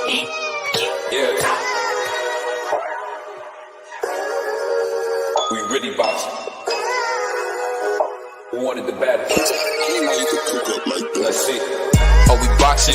Yeah. We really boxing. Who wanted the battle? Let's see. Oh, we boxing,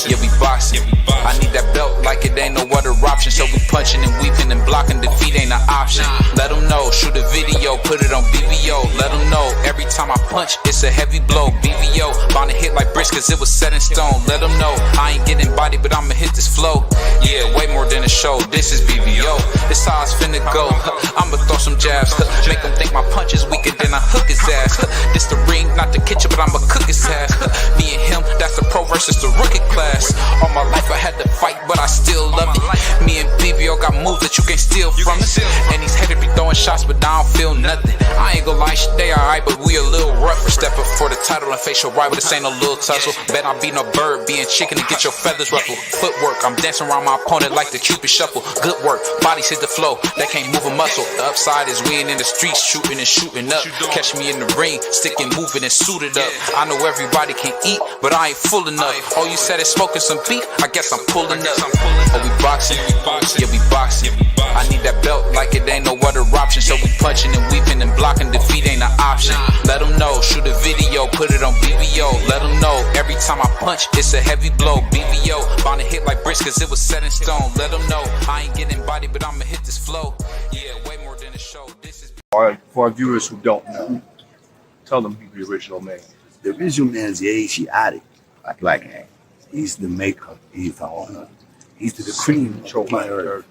yeah, we boxing. I need that belt like it ain't no other option. So we punching and weaving and blocking, defeat ain't an option. Let them know, shoot a video, put it on BVO. Let them know, every time I punch, it's a heavy blow. BVO, bound to hit like bricks cause it was set in stone. Let them know, I ain't getting body, but I'ma hit this flow. Yeah, way more than a show, this is BVO. This how it's finna go. I'ma throw some jabs, make them think my punch is weaker than I hook his ass. This the ring, not the kitchen, but I'ma cook his ass. Me and him, that's the pro versus the rookie class. All my life I had to fight, but I still love it. Me and BVO got moves that you can't steal from us. And these haters be throwing shots, but I don't feel nothing. I ain't gonna lie, they alright, but we a little rougher. Step up for the title and face your rival, this ain't no little tussle. Bet I be no bird, being chicken to get your feathers ruffled. Footwork, I'm dancing around my opponent like the Cupid shuffle. Good work, bodies hit the flow, that can't move a muscle. The upside is we ain't in the streets shooting and shooting up. Catch me in the ring, sticking, moving and suited up. I know everybody can eat, but I ain't full enough. Oh, you said it's smoking some beef? I guess I'm pulling up. Oh, we boxing, yeah, we boxing. I need that belt like it ain't no other option. So we punching and weaving and blocking, defeat ain't an option. Let them know, shoot a video, put it on BVO. Let them know, every time I punch, it's a heavy blow. BVO, bound to hit like bricks cause it was set in stone. Let them know, I ain't getting body, but I'ma hit this flow. Yeah, way more than a show. This is for our viewers who don't know, tell them who the original man. The original man is the Asiatic Black Man. He's the maker. He's the owner. He's the cream of planet Earth.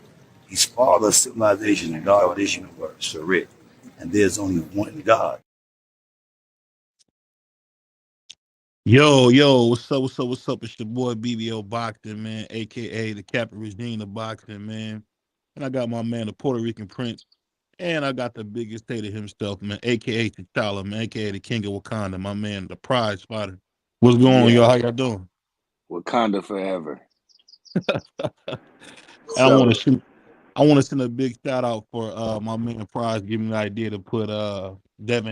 He's father of civilization and God of this universe. Correct. And there's only one God. Yo, what's up? It's your boy BVO Boxing, man, aka the Captain Regina of Boxing, man. And I got my man, the Puerto Rican Prince, and I got the biggest hater himself, man, aka T'Challa, man, aka the King of Wakanda, my man, the prize fighter. What's going on, y'all? How y'all doing? Wakanda forever. I want to send a big shout out for my man Prize giving me the idea to put Bill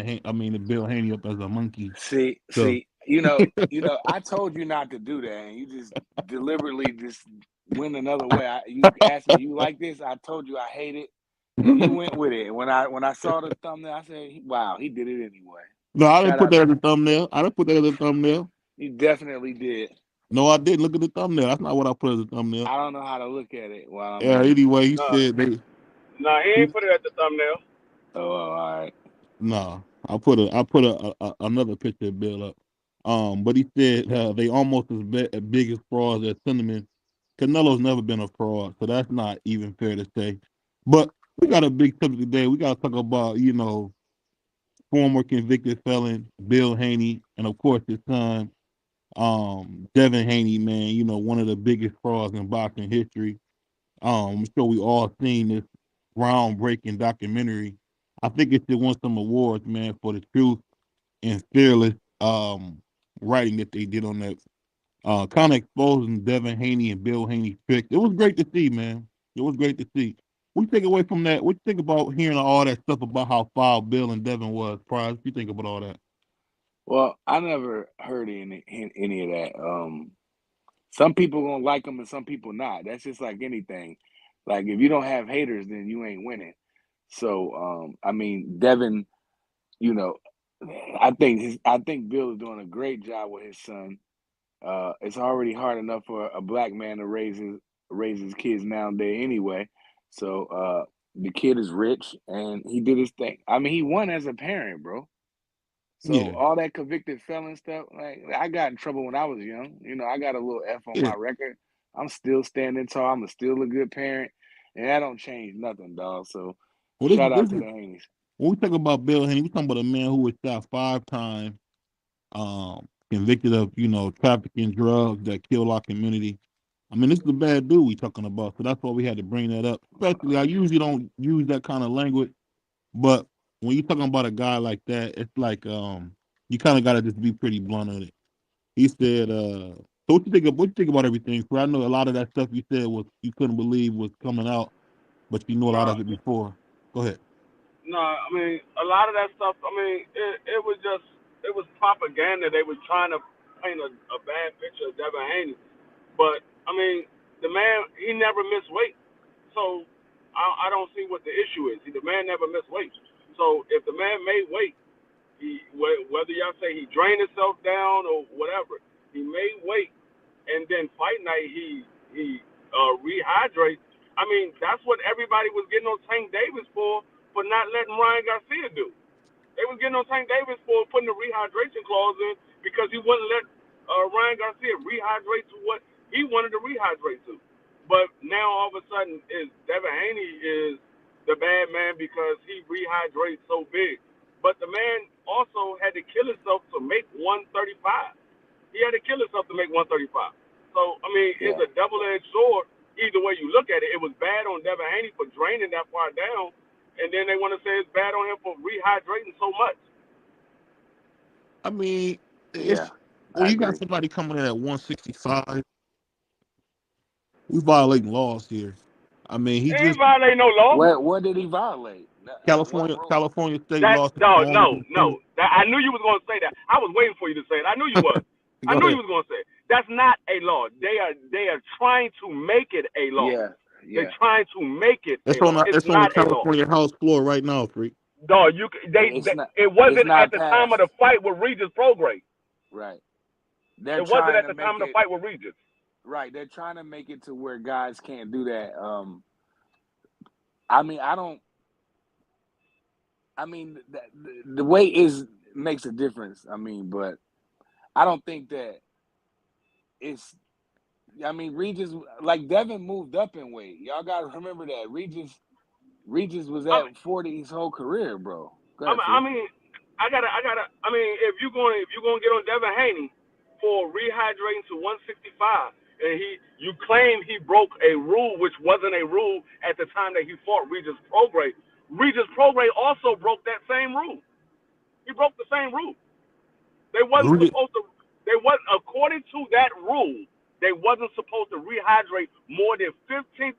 Haney up as a monkey. See, you know, I told you not to do that, and you just deliberately just went another way. You asked me, you like this? I told you I hate it, and you went with it. When I saw the thumbnail, I said, "Wow, he did it anyway." No, I didn't put that as a thumbnail. You definitely did. No, I didn't. Look at the thumbnail. That's not what I put as a thumbnail. I don't know how to look at it. Well, anyway, he said they. No, he ain't put it at the thumbnail. Oh, all right. No, I put another picture of Bill up. But he said they almost as big as frauds as Cinnamon. Canelo's never been a fraud, so that's not even fair to say. But we got a big subject today. We got to talk about, former convicted felon Bill Haney, and of course his son, Devin Haney, man. One of the biggest frauds in boxing history. I'm sure we all seen this groundbreaking documentary. I think it should win some awards, man, for the truth and fearless writing that they did on that. Kind of exposing Devin Haney and Bill Haney's tricks. It was great to see, man. It was great to see. What you take away from that? What you think about hearing all that stuff about how foul Bill and Devin was? Prize, what you think about all that? Well, I never heard any of that. Some people gonna like them and some people not. That's just like anything. Like if you don't have haters, then you ain't winning. So, Devin, I think Bill is doing a great job with his son. It's already hard enough for a black man to raise his kids nowadays anyway. So the kid is rich and he did his thing. I mean, he won as a parent, bro. So all that convicted felon stuff, like I got in trouble when I was young. I got a little F on my record. I'm still standing tall. I'm still a good parent, and that don't change nothing, dog. So shout out to the Haneys. When we talk about Bill Haney, we talking about a man who was shot 5 times, convicted of trafficking drugs that kill our community. I mean, this is a bad dude we talking about, so that's why we had to bring that up. Especially, I usually don't use that kind of language, but when you're talking about a guy like that, it's like you kind of got to just be pretty blunt on it. He said, so what you think about everything? For I know a lot of that stuff you said was you couldn't believe was coming out, but you know a lot of it before. Go ahead. No, I mean, a lot of that stuff, it was propaganda. They were trying to paint a bad picture of Devin Haney. But, the the man, he never missed weight. So I don't see what the issue is. The man never missed weight. So if the man made weight, whether y'all say he drained himself down or whatever, he made weight, and then fight night he rehydrates. I mean, that's what everybody was getting on Tank Davis for not letting Ryan Garcia do. They was getting on Tank Davis for putting the rehydration clause in because he wouldn't let Ryan Garcia rehydrate to what he wanted to rehydrate to. But now all of a sudden, Devin Haney is the bad man because he rehydrates so big. But the man also had to kill himself to make 135. He had to kill himself to make 135. So, I mean, it's a double-edged sword. Either way you look at it, it was bad on Devin Haney for draining that far down, and then they want to say it's bad on him for rehydrating so much. I mean, when you got somebody coming in at 165, we violating laws here. I mean, he ain't violate no law. What did he violate? California state law. No. I knew you was going to say that. I was waiting for you to say it. I knew you was. I knew you was going to say it. That's not a law. They are trying to make it a law. Yeah. They're trying to make it. It's on the California House floor right now, freak. Dog, it wasn't at the time of the fight with Regis Prograis. Right. It wasn't at the time of the fight with Regis. Right. They're trying to make it to where guys can't do that. I mean, the weight makes a difference. I mean, but I don't think that it's. I mean, Regis, like Devin moved up in weight. Y'all got to remember that Regis was at 40 his whole career, bro. I mean, if you're going to get on Devin Haney for rehydrating to 165, and you claim he broke a rule which wasn't a rule at the time that he fought Regis Prograis. Regis Prograis also broke that same rule. He broke the same rule. They wasn't supposed to. According to that rule, they wasn't supposed to rehydrate more than 15%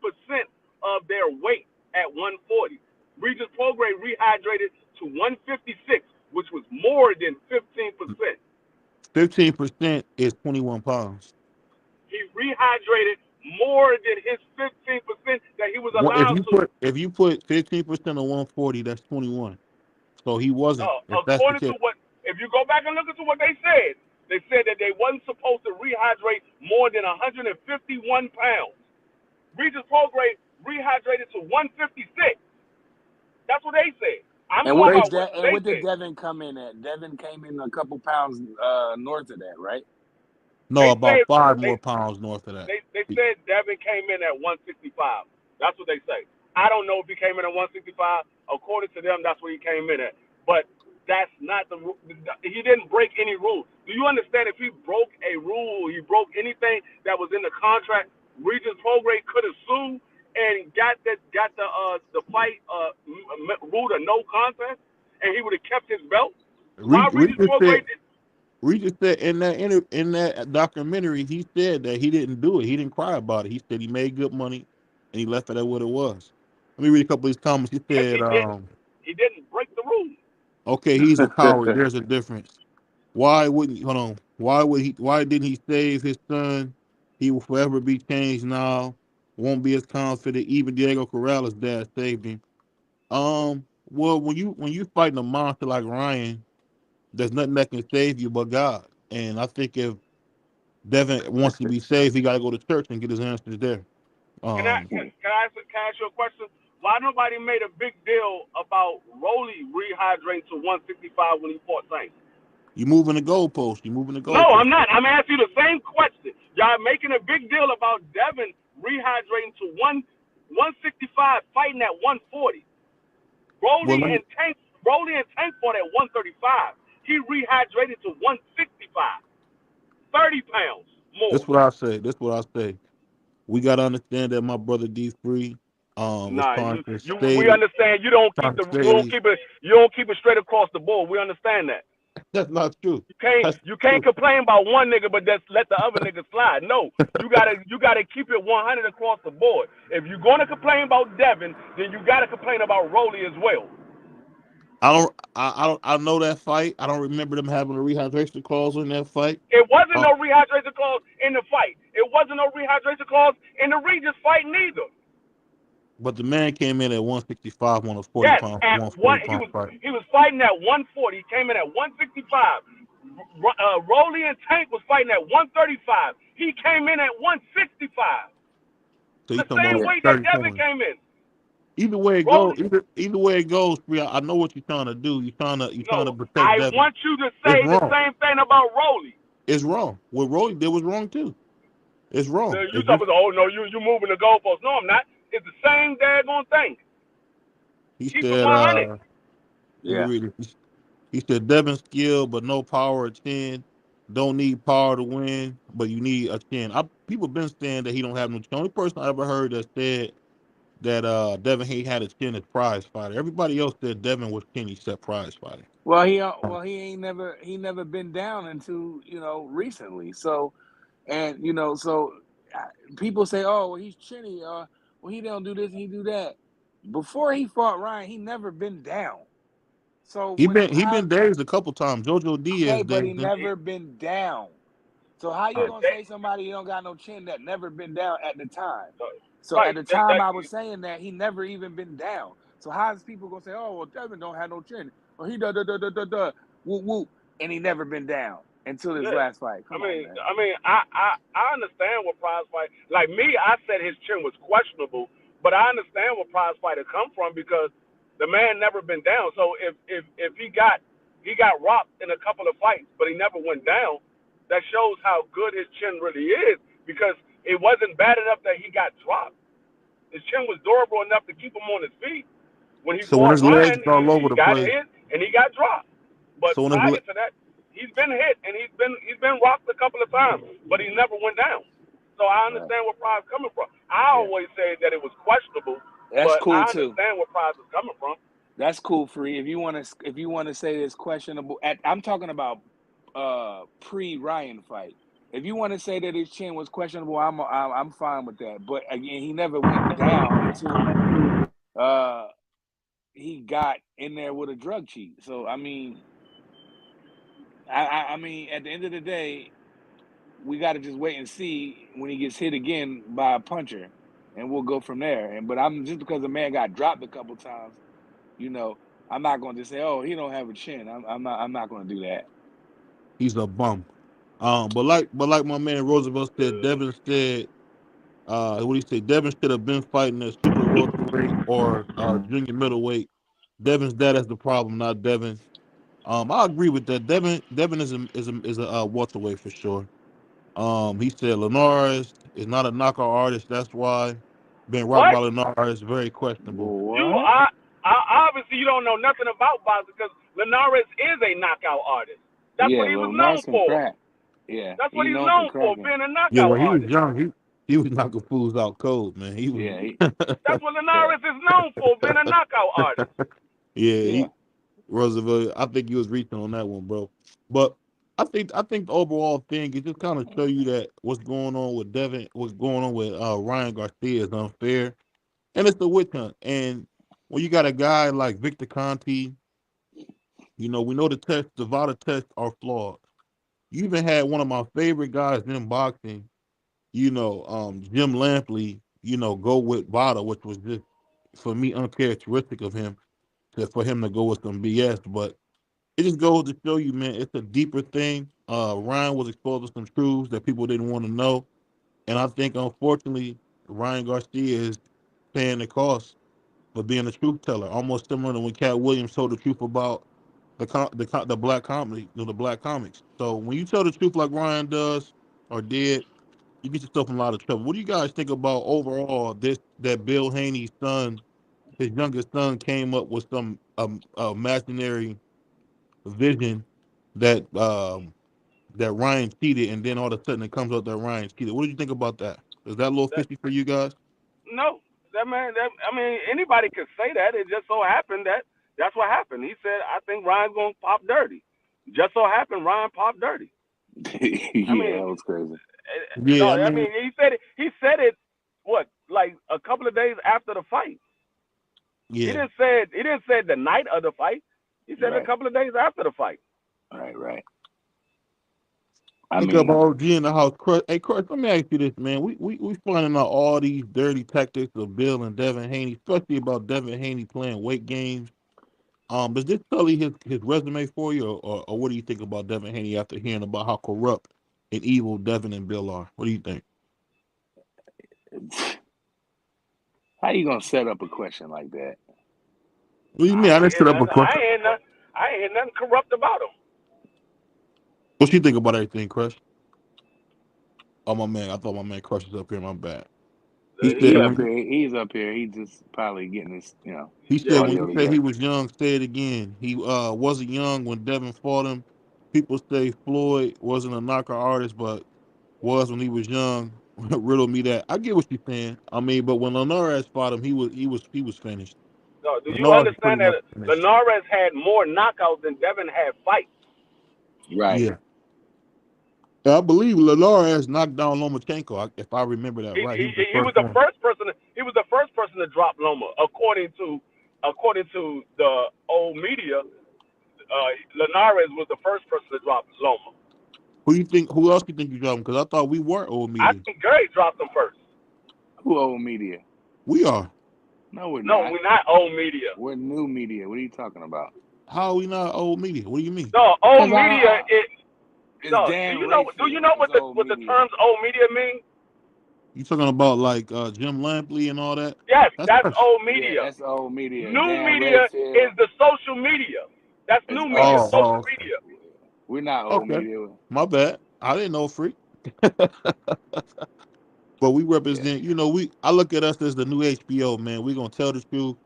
of their weight at 140. Regis Prograis rehydrated to 156, which was more than 15%. 15% is 21 pounds. He rehydrated more than his 15% that he was allowed to. If you put 15% on 140, that's 21. So he wasn't. According to what, if you go back and look into what they said that they wasn't supposed to rehydrate more than 151 pounds. Regis Prograis rehydrated to 156. That's what they said. What did Devin come in at? Devin came in a couple pounds north of that, right? No, about 5 more pounds north of that. They said Devin came in at 165. That's what they say. I don't know if he came in at 165. According to them, that's what he came in at. But that's not the rule. He didn't break any rules. Do you understand? If he broke a rule, he broke anything that was in the contract, Regis Prograis could have sued and got the fight ruled a no contest, and he would have kept his belt. Regis said in that documentary, he said that he didn't do it. He didn't cry about it. He said he made good money, and he left it at what it was. Let me read a couple of his comments. He said, he didn't break the rules. Okay, he's a coward. There's a difference. Why didn't he save his son? He will forever be changed now. Won't be as confident. Even Diego Corrales' dad saved him. Well, when you fighting a monster like Ryan, there's nothing that can save you but God. And I think if Devin wants to be saved, he got to go to church and get his answers there. Can I ask you a question? Why nobody made a big deal about Rolly rehydrating to 165 when he fought Saint? You moving the goalpost. No, I'm not. I'm asking you the same question. Y'all making a big deal about Devin rehydrating to 165, fighting at 140. Rolly and Tank fought at 135. He rehydrated to 165. 30 pounds more. That's what I say. We gotta understand that my brother D3 we understand you don't keep it straight across the board. We understand that. That's not true. You can't complain about one nigga, but just let the other nigga slide. No, you gotta keep it 100 across the board. If you're gonna complain about Devin, then you gotta complain about Rolly as well. I know that fight. I don't remember them having a rehydration clause in that fight. It wasn't no rehydration clause in the fight. It wasn't no rehydration clause in the Regis fight neither. But the man came in at 165 on a 40 Yes, pound, at 140 he pound was fight. he was fighting at 140. He came in at 165. Rolly and Tank was fighting at 135. He came in at 165. So you The talking same about weight that 30 Devin points. came in. Either way it goes, Rolly, either way it goes, Free, I know what you're trying to do. You're trying to no, protect I Devin. want you to It's say the wrong. same thing about Rolly. It's wrong. What Rolly did was wrong too. It's wrong. You talking about, oh no, you moving the goalposts. No, I'm not. It's the same daggone thing. He Keep it said, 100. let me Yeah. read it. He said Devin skill, but no power or chin. Don't need power to win, but you need a chin. People been saying that he don't have no chin. The only person I ever heard that said that Devin Haney had a chin as prize fighter. Everybody else said Devin was chin except prize fighter. Well, he ain't never been down until recently. So, and so people say, oh, well, he's chinny. Well, he don't do this, he do that. Before he fought Ryan, he never been down. So He been dazed a couple times. JoJo Diaz okay, but he dazed him. never been down. So how you gonna say somebody you don't got no chin that never been down at the time? So Right. at the time I was saying that he never even been down. So how is people gonna say, oh well, Devin don't have no chin, or he whoop whoop, and he never been down until his last fight? Come on, man. I understand what prize fight. Like me, I said his chin was questionable, but I understand where prize fighter come from because the man never been down. So if he got rocked in a couple of fights, but he never went down, that shows how good his chin really is because it wasn't bad enough that he got dropped. His chin was durable enough to keep him on his feet. When he So when fought his legs Ryan, all over he the got place. hit and he got dropped. But So when prior his to that, he's been hit and he's been rocked a couple of times, but he never went down. So I understand where Pride's coming from. I always say that it was questionable, That's but cool I too. understand where Pride is coming from. That's cool, Free. If you want to say it's questionable, I'm talking about pre-Ryan fight. If you want to say that his chin was questionable, I'm fine with that. But again, he never went down until he got in there with a drug cheat. So I mean, I mean, at the end of the day, we got to just wait and see when he gets hit again by a puncher, and we'll go from there. But I'm just because the man got dropped a couple times. I'm not going to say, "Oh, he don't have a chin." I'm not going to do that. he's a bum. But like my man Roosevelt said, Devin said, what he said, Devin should have been fighting at super welterweight or junior middleweight. Devin's dad is the problem, not Devin. I agree with that. Devin is a welterweight for sure. He said Linares is not a knockout artist. That's why being rocked What? by Linares is very questionable. What? Obviously you don't know nothing about boxing because Linares is a knockout artist. That's Yeah, what he was known Lars can for. crack. Yeah, That's what he he's known for known for, cracking. being a Yeah, knockout when he was artist. young, he was knocking fools out cold, man. He was. Yeah, That's what Linares is known for, being a knockout artist. Yeah, yeah. Roosevelt. I think he was reaching on that one, bro. But I think the overall thing is just kind of show you that what's going on with Devin, what's going on with Ryan Garcia is unfair, and it's the witch hunt. And when you got a guy like Victor Conte, we know the VADA tests are flawed. You even had one of my favorite guys in boxing, Jim Lampley, go with VADA, which was just for me uncharacteristic of him for him to go with some BS. But it just goes to show you, man, it's a deeper thing. Ryan was exposed to some truths that people didn't want to know. And I think, unfortunately, Ryan Garcia is paying the cost for being a truth teller, almost similar to when Cat Williams told the truth about the black comedy, the black comics. So when you tell the truth like Ryan does or did, you get yourself in a lot of trouble. What do you guys think about overall that Bill Haney's son, his youngest son, came up with some imaginary vision that Ryan cheated, and then all of a sudden it comes out that Ryan cheated. What do you think about that? Is that a little That, fishy for you guys? no, anybody could say that. It just so happened that that's what happened. He said, I think Ryan's going to pop dirty. Just so happened Ryan popped dirty. Yeah, that was crazy. Yeah, No, he said it, what, like a couple of days after the fight. He yeah. didn't say the night of the fight. He said a Right. couple of days after the fight. Right. I Think about mean, OG in the house. Crush, hey, Crush, let me ask you this, man. We finding out all these dirty tactics of Bill and Devin Haney, especially about Devin Haney playing weight games. Does this sully his resume for you, or what do you think about Devin Haney after hearing about how corrupt and evil Devin and Bill are? What do you think? how you gonna set up a question like that? What do you mean? I I ain't didn't hear set up a nothing. question. I ain't hear nothing corrupt about him. What you think about everything, Crush? Oh, my man. I thought my man Crush was up here. My bad. He He said Yeah, up when here. He's up here. He's just probably getting his, he said yeah. when audio you say he together. was young, say it again. He wasn't young when Devin fought him. People say Floyd wasn't a knockout artist, but was when he was young. Riddle me that. I get what you're saying. I mean, but when Linares fought him, he was finished. No, do you Linares is pretty understand much that finished. Linares had more knockouts than Devin had fights? Right. Yeah. I believe Linares knocked down Lomachenko, if I remember that He, right. He he was the he was first the one. first person. He was the first person to drop Loma, according to the old media. Linares was the first person to drop Loma. Who else you think you dropped him? Because I thought we were old I media. think Gary dropped him first. Who old media? We are. No, we're No, not. we're not old media. We're new media. What are you talking about? How are we not old media? What do you mean? No, old Because media is it's no. Dan Do you Rayfield know is old what the media. terms old media mean? You talking about like Jim Lampley and all that? Yes, That's that's fresh. old Yeah, media. that's old media. New Dan media is Rayfield the social media. That's is new media, us. social Okay. media. We're not old Okay. media. My bad. I didn't know, freak. But we Yeah. represent, I look at us as the new HBO, man. We gonna tell the truth.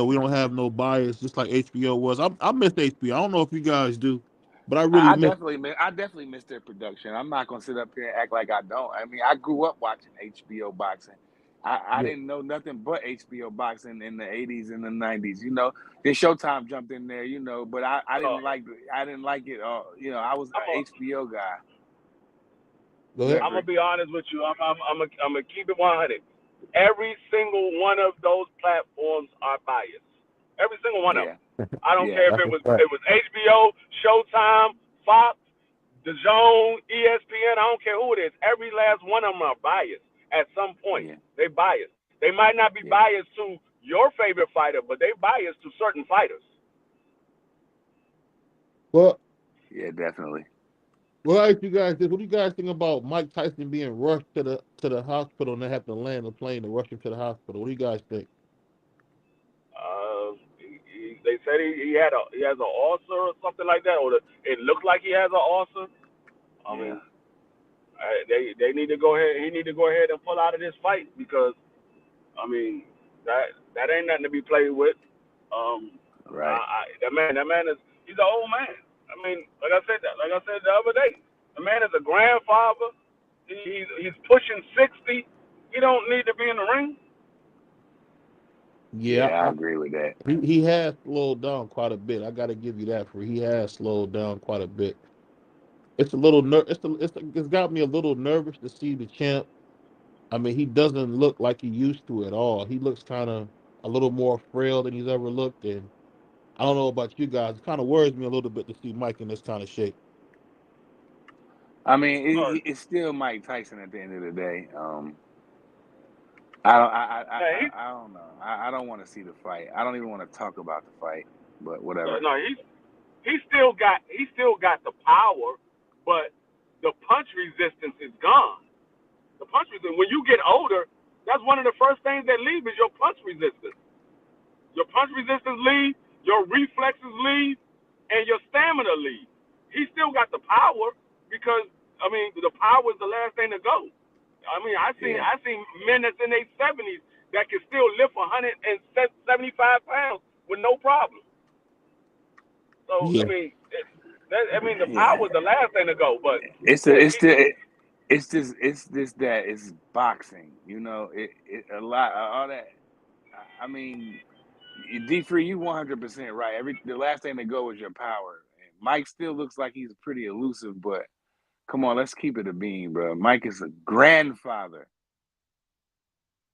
We don't have no bias, just like HBO was. I miss HBO. I don't know if you guys do, but I really I miss. definitely miss their production. I'm not gonna sit up here and act like I don't. I mean, I grew up watching HBO boxing. I Yeah, didn't know nothing but HBO boxing in the 80s and the 90s. Then Showtime jumped in there. But I Uh, didn't like it. I was I'm an HBO guy. go Go ahead. ahead, I'm gonna Free. be honest with you. I'm gonna keep it 100. Every single one of those platforms are biased. Every single one of Yeah, them. I don't yeah, care if That's it a was fact. HBO, Showtime, Fox, The Zone, ESPN. I don't care who it is. Every last one of them are biased at some point. yeah, They biased. They might not be yeah, biased to your favorite fighter, but they biased to certain fighters. Well, yeah, definitely. well, I ask you guys this: what do you guys think about Mike Tyson being rushed to the hospital and they have to land a plane to rush him to the hospital? What do you guys think? They said he has an ulcer or something like that, or it looked like he has an ulcer. I Yeah, mean, they need to go ahead. He need to go ahead and pull out of this fight because I mean that ain't nothing to be played with. right. That man is he's an old man. I mean, like I said the other day, the man is a grandfather. He's pushing 60. He don't need to be in the ring. Yeah, Yeah, I agree with that. he has slowed down quite a bit. I got to give you that for he has slowed down quite a bit. It's a little it's got me a little nervous to see the champ. I mean, he doesn't look like he used to at all. He looks kind of a little more frail than he's ever looked. And I don't know about you guys. It kind of worries me a little bit to see Mike in this kind of shape. I mean, Uh, it's still Mike Tyson at the end of the day. I don't. man, I don't know. I don't want to see the fight. I don't even want to talk about the fight. But whatever. no, he still got the power, but the punch resistance is gone. The punch resistance. When you get older, that's one of the first things that leave is your punch resistance. Your punch resistance leave, your reflexes leave, and your stamina leave. He still got the power because I mean the power is the last thing to go. I mean Yeah. I seen men that's in their 70s that can still lift 175 pounds with no problem. So I Yeah. mean the Yeah. power is the last thing to go. But It's a. yeah, It's still. It's just that it's boxing. A lot. All that. I mean, D Free, you 100% right. The last thing to go is your power. And Mike still looks like he's pretty elusive, but come on, let's keep it a beam, bro. Mike is a grandfather.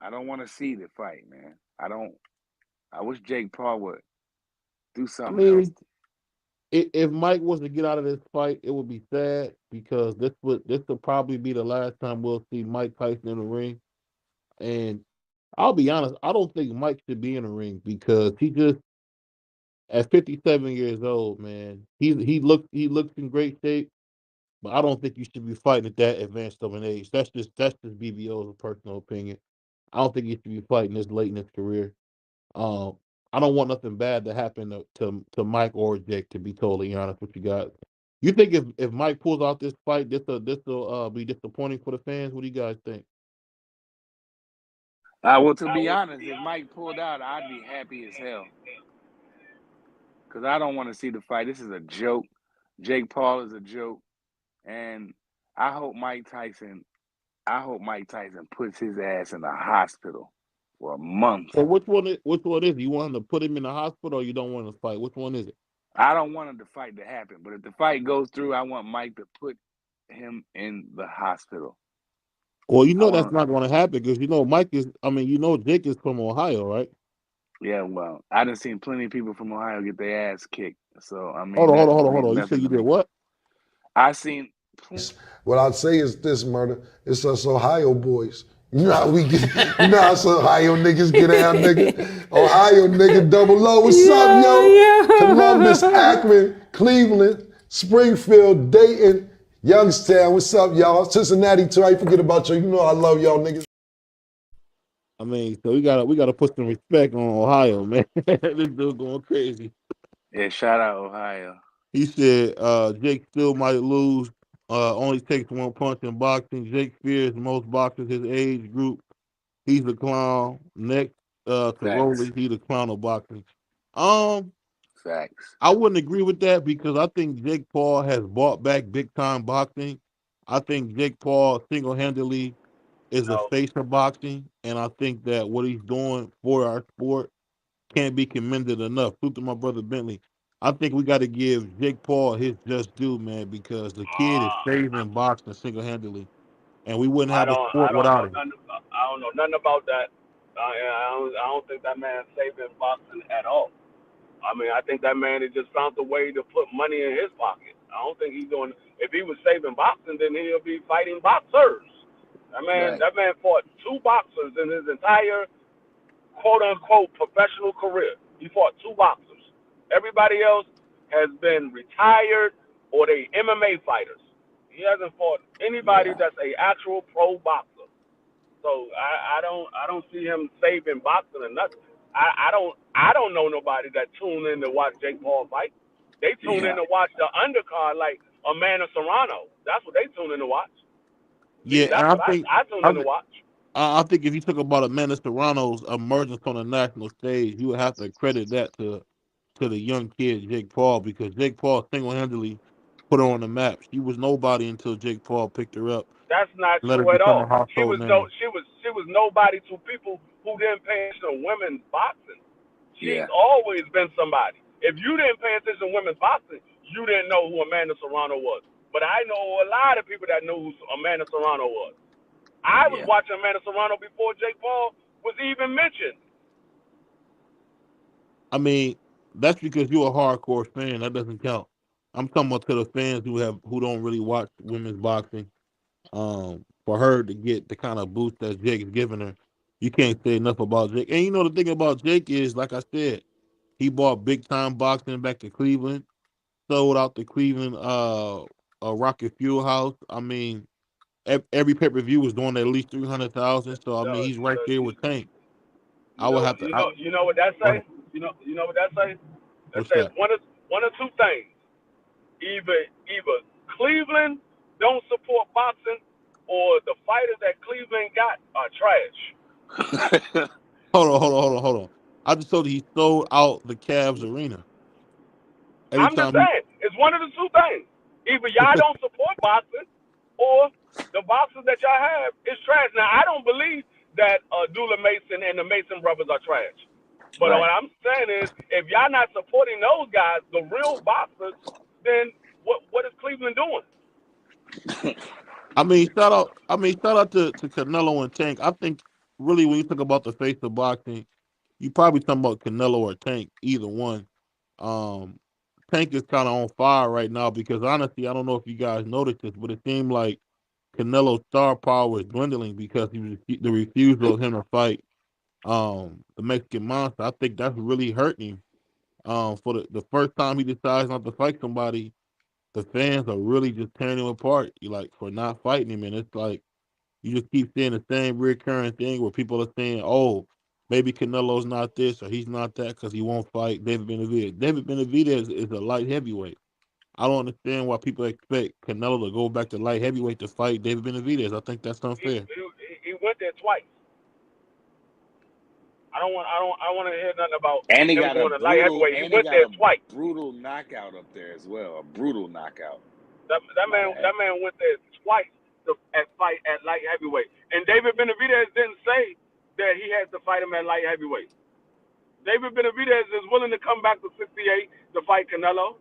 I don't want to see the fight, man. I don't. I wish Jake Paul would do I something else. mean, If Mike was to get out of this fight, it would be sad because this would probably be the last time we'll see Mike Tyson in the ring. And I'll be honest, I don't think Mike should be in the ring because he just at 57 years old, man. He looks in great shape, but I don't think you should be fighting at that advanced of an age. That's just BVO's personal opinion. I don't think he should be fighting this late in his career. Um, I don't want nothing bad to happen to Mike or Jake. To be totally honest with you guys, you think if Mike pulls out this fight, this will be disappointing for the fans? What do you guys think? Well, to be honest, if Mike pulled out, I'd be happy as hell because I don't want to see the fight. This is a joke. Jake Paul is a joke, and I hope Mike Tyson. I hope Mike Tyson puts his ass in the hospital for a month. So which one is it? You want him to put him in the hospital, or you don't want to fight? Which one is it? I don't want the fight to happen, but if the fight goes through, I want Mike to put him in the hospital. Well, I that's want, not going to happen because Mike is. I mean, Jake is from Ohio, right? yeah. Well, I done seen plenty of people from Ohio get their ass kicked, so I Hold mean on, hold that on, hold on, hold means on. You said nothing you to did me. what? I seen. What I'd say is this, murder. It's us Ohio boys. You know how we get, you know how us Ohio niggas get down, nigga. Ohio nigga, double O. What's up, yo? Columbus, Akron, Cleveland, Springfield, Dayton, Youngstown. What's up, y'all? Cincinnati too. I forget about you. You know I love y'all niggas. I mean, so we gotta put some respect on Ohio, man. This dude going crazy. Yeah, shout out Ohio. He said Jake still might lose. Only takes one punch in boxing. Jake fears most boxers his age group. He's a clown. Next to Facts, Rolly, he's the clown of boxing. Um, facts. I wouldn't agree with that because I think Jake Paul has brought back big time boxing. I think Jake Paul single handedly is the No, face of boxing, and I think that what he's doing for our sport can't be commended enough. Salute to my brother Bentley. I think we got to give Jake Paul his just due, man, because the kid is saving boxing single handedly, and we wouldn't have a I sport don't without know him. nothing. I don't know nothing about that. I don't think that man's saving boxing at all. I mean, I think that man has just found a way to put money in his pocket. I don't think he's doing. If he was saving boxing, then he'll be fighting boxers. Right. That man fought two boxers in his entire quote unquote professional career. He fought two boxers. Everybody else has been retired or they MMA fighters. He hasn't fought anybody Yeah. that's a actual pro boxer. So I don't see him saving boxing or nothing. I don't know nobody that tune in to watch Jake Paul fight. They tune in Yeah. to watch the undercard like Amanda Serrano. That's what they tune in to watch. Yeah, See, and that's what I tune I, in to watch. I think if you talk about Amanda Serrano's emergence on the national stage, you would have to credit that to the young kid Jake Paul because Jake Paul single handedly put her on the map. She was nobody until Jake Paul picked her up That's not and let her true at become a all. household name. She was nobody to people who didn't pay attention to women's boxing. She's Yeah. always been somebody. If you didn't pay attention to women's boxing, you didn't know who Amanda Serrano was. But I know a lot of people that knew who Amanda Serrano was. I was Yeah. watching Amanda Serrano before Jake Paul was even mentioned. I mean, that's because you're a hardcore fan. That doesn't count. I'm talking about to the fans who don't really watch women's boxing. For her to get the kind of boost that Jake's giving her, you can't say enough about Jake. And the thing about Jake is, like I said, he brought big time boxing back to Cleveland, sold out the Cleveland a Rocket Fuel House. I mean, every pay per view was doing at least 300,000. So I mean, he's right there with Tank. I would have to. You know what that Go ahead. say? You know what that say? That What's says that? one of two things. Either Cleveland don't support boxing, or the fighters that Cleveland got are trash. Hold on. I just told you he sold out the Cavs arena. Every I'm just time he saying, it's one of the two things. Either y'all don't support boxing, or the boxers that y'all have is trash. Now, I don't believe that Dula Mason and the Mason brothers are trash. But Right. what I'm saying is, if y'all not supporting those guys, the real boxers, then what is Cleveland doing? shout out to Canelo and Tank. I think really when you talk about the face of boxing, you probably talking about Canelo or Tank, either one. Um, tank is kind of on fire right now because honestly, I don't know if you guys noticed this, but it seemed like Canelo's star power is dwindling because the refusal of him to fight the Mexican Monster. I think that's really hurting him. For the first time he decides not to fight somebody, the fans are really just tearing him apart. You like for not fighting him, and it's like you just keep seeing the same recurring thing where people are saying, "Oh, maybe Canelo's not this or he's not that because he won't fight David Benavidez." David Benavidez is a light heavyweight. I don't understand why people expect Canelo to go back to light heavyweight to fight David Benavidez. I think that's unfair. He went there twice. I don't want to hear nothing about And he him got a going to light brutal, heavyweight. He and he went got there a twice. brutal knockout up there as well. A brutal knockout. That man went there twice to fight at light heavyweight. And David Benavidez didn't say that he had to fight him at light heavyweight. David Benavidez is willing to come back to 68 to fight Canelo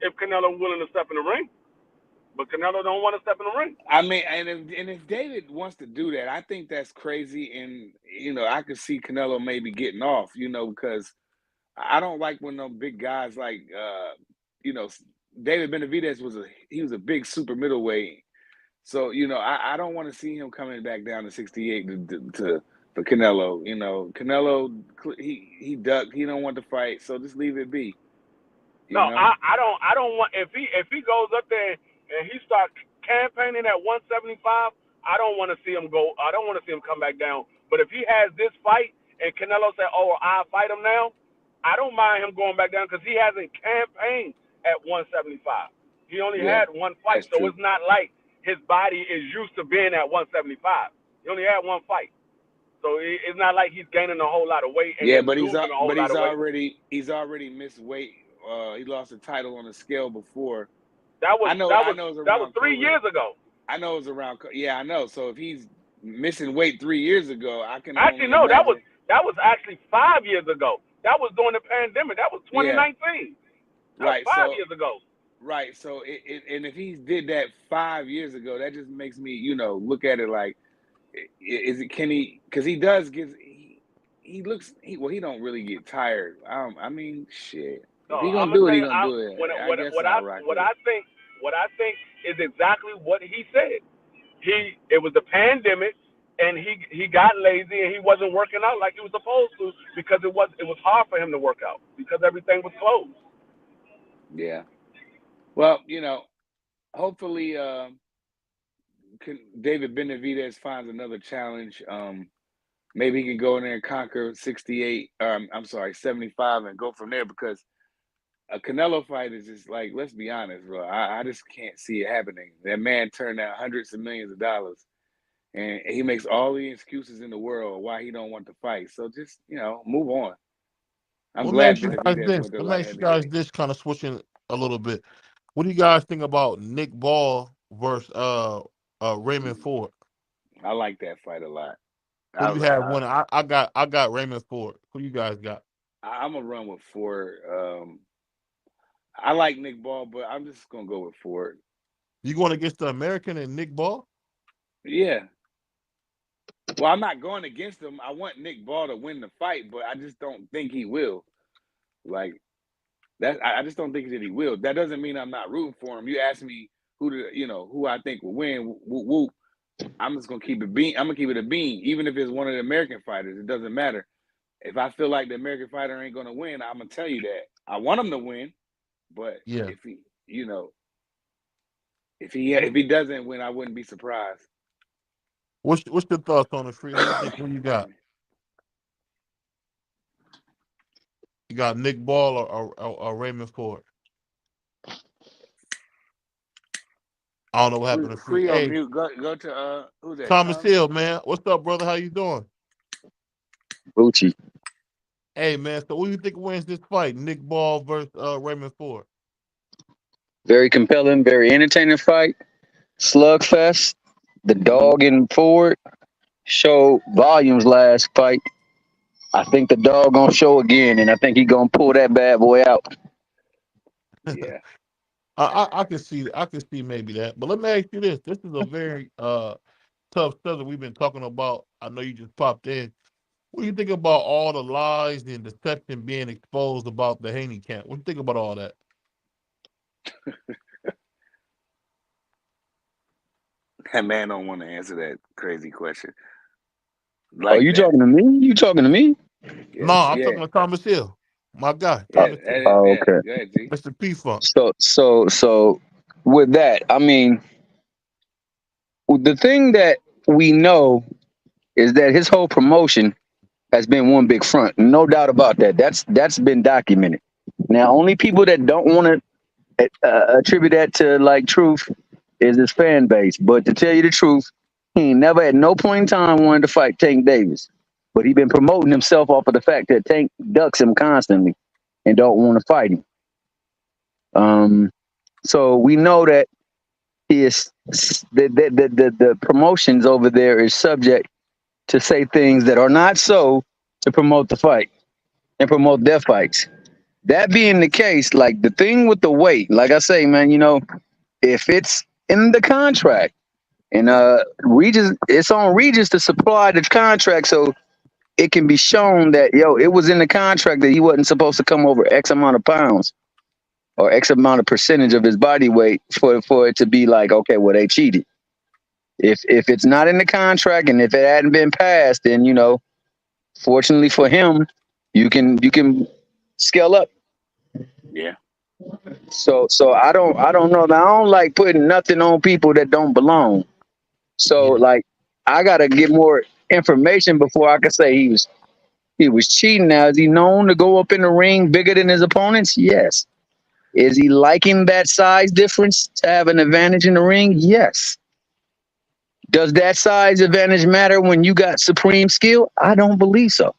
if Canelo willing to step in the ring. But Canelo don't want to step in the ring. I mean, and if David wants to do that, I think that's crazy. And I could see Canelo maybe getting off. Because I don't like when them big guys like David Benavidez was a big super middleweight. So I don't want to see him coming back down to 68 for Canelo. Canelo he ducked. He don't want to fight. So just leave it be. I don't want if he goes up there and he starts campaigning at 175, I don't want to see him go. I don't want to see him come back down. But if he has this fight and Canelo said, "Oh, I'll fight him now," I don't mind him going back down because he hasn't campaigned at 175. He only had one fight, so it's not like his body is used to being at 175. He only had one fight, so it's not like he's gaining a whole lot of weight. And but he's already missed weight. He lost a title on the scale before. That was 3 years ago. I know it was around. Yeah, I know. So if he's missing weight 3 years ago, I can actually no. That was actually 5 years ago. That was during the pandemic. That was 2019. That was 5 years ago. Right. So and if he did that 5 years ago, that just makes me look at it like, can he? Because he does get. He don't really get tired. I mean, shit. No, if he gonna do it, he gonna do it. What I think is exactly what he said. It was the pandemic, and he got lazy and he wasn't working out like he was supposed to because it was hard for him to work out because everything was closed. Yeah. Well, hopefully David Benavidez finds another challenge. Maybe he can go in there and conquer 68. 75, and go from there because. A Canelo fight is just like, let's be honest, bro. I just can't see it happening. That man turned down hundreds of millions of dollars, and he makes all the excuses in the world why he don't want to fight. So just move on. I'm glad Benavidez. Let me ask you guys this, kind of switching a little bit. What do you guys think about Nick Ball versus Raymond Ford? I like that fight a lot. Who do you have winning? I got Raymond Ford. Who you guys got? I'm gonna run with Ford. I like Nick Ball, but I'm just gonna go with Ford. You going against the American and Nick Ball? Yeah. Well, I'm not going against him. I want Nick Ball to win the fight, but I just don't think he will. Like that, I just don't think that he will. That doesn't mean I'm not rooting for him. You ask me who I think will win. Whoop, whoop. I'm just gonna keep it bean. I'm gonna keep it a bean, even if it's one of the American fighters. It doesn't matter. If I feel like the American fighter ain't gonna win, I'm gonna tell you that. I want him to win. But if he, if he doesn't win, I wouldn't be surprised. What's your thoughts on it, Free? Who you got? You got Nick Ball or Raymond Ford? I don't know what happened to Free. Hey, go to who's that? Thomas Hill, man. What's up, brother? How you doing? Gucci. Hey, man. So who do you think wins this fight? Nick Ball versus Raymond Ford? Very compelling, very entertaining fight. Slugfest. The dog in Ford showed volumes last fight. I think the dog gonna show again, and I think he gonna pull that bad boy out. Yeah. I can see maybe that. But let me ask you this. This is a very tough subject we've been talking about. I know you just popped in. What do you think about all the lies and deception being exposed about the Haney camp? What do you think about all that? That man don't want to answer that crazy question. Like you talking to me? You talking to me? No, I'm talking to Thomas Hill, my guy. Thomas Hill. Oh, okay. Go ahead, G. Mr. P Funk. So with that, I mean, the thing that we know is that his whole promotion has been one big front. No doubt about that. That's been documented. Now, only people that don't want to attribute that to like truth is his fan base. But to tell you the truth, he ain't never at no point in time wanted to fight Tank Davis. But he been promoting himself off of the fact that Tank ducks him constantly and don't want to fight him. So we know that he is the promotions over there is subject to say things that are not so to promote the fight and promote their fights. That being the case, like the thing with the weight, like I say, man, you know, if it's in the contract and Regis, it's on Regis to supply the contract so it can be shown that it was in the contract that he wasn't supposed to come over X amount of pounds or X amount of percentage of his body weight for it to be like, okay, well, they cheated. If it's not in the contract and if it hadn't been passed, then fortunately for him, you can scale up. Yeah. So I don't know. Now, I don't like putting nothing on people that don't belong. So like I gotta get more information before I can say he was cheating. Now, is he known to go up in the ring bigger than his opponents? Yes. Is he liking that size difference to have an advantage in the ring? Yes. Does that size advantage matter when you got supreme skill? I don't believe so.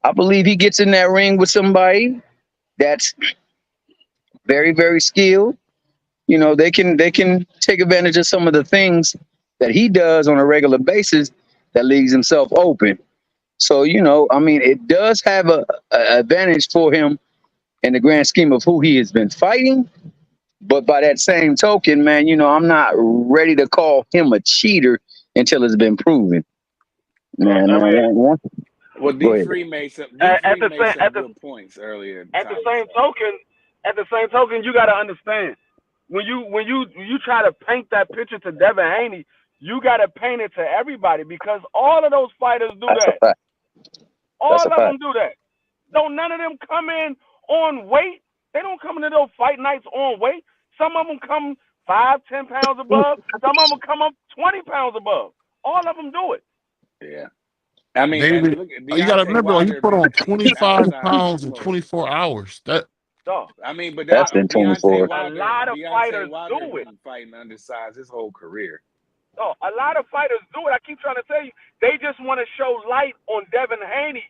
I believe he gets in that ring with somebody that's very, very skilled. They can take advantage of some of the things that he does on a regular basis that leaves himself open. So, I mean, it does have a advantage for him in the grand scheme of who he has been fighting. But by that same token, man, I'm not ready to call him a cheater until it's been proven. Man, well, D3 made some good points earlier. At the same token, you got to understand when you try to paint that picture to Devin Haney, you got to paint it to everybody because all of those fighters do that. All of them do that. Don't none of them come in on weight. They don't come into those fight nights on weight. Some of them come 5-10 pounds above. Some of them come up 20 pounds above. All of them do it. Yeah. I mean, David, you got to remember, he put on 25 pounds in 24 hours. I mean, but that's been 24. A lot of fighters do it. Been fighting undersized his whole career. No, a lot of fighters do it. I keep trying to tell you, they just want to show light on Devin Haney.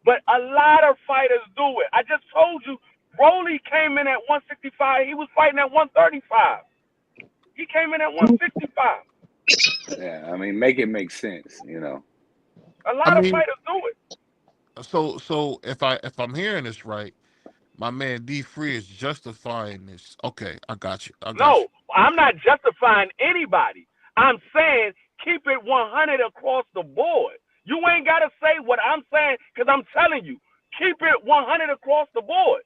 But a lot of fighters do it. I just told you, Broly came in at 165. He was fighting at 135. He came in at 165. Yeah, I mean, make it make sense, A lot of fighters do it. So if I'm hearing this right, my man D3 is justifying this. Okay, I got you. No, I'm not justifying anybody. I'm saying keep it 100 across the board. You ain't got to say what I'm saying because I'm telling you, keep it 100 across the board.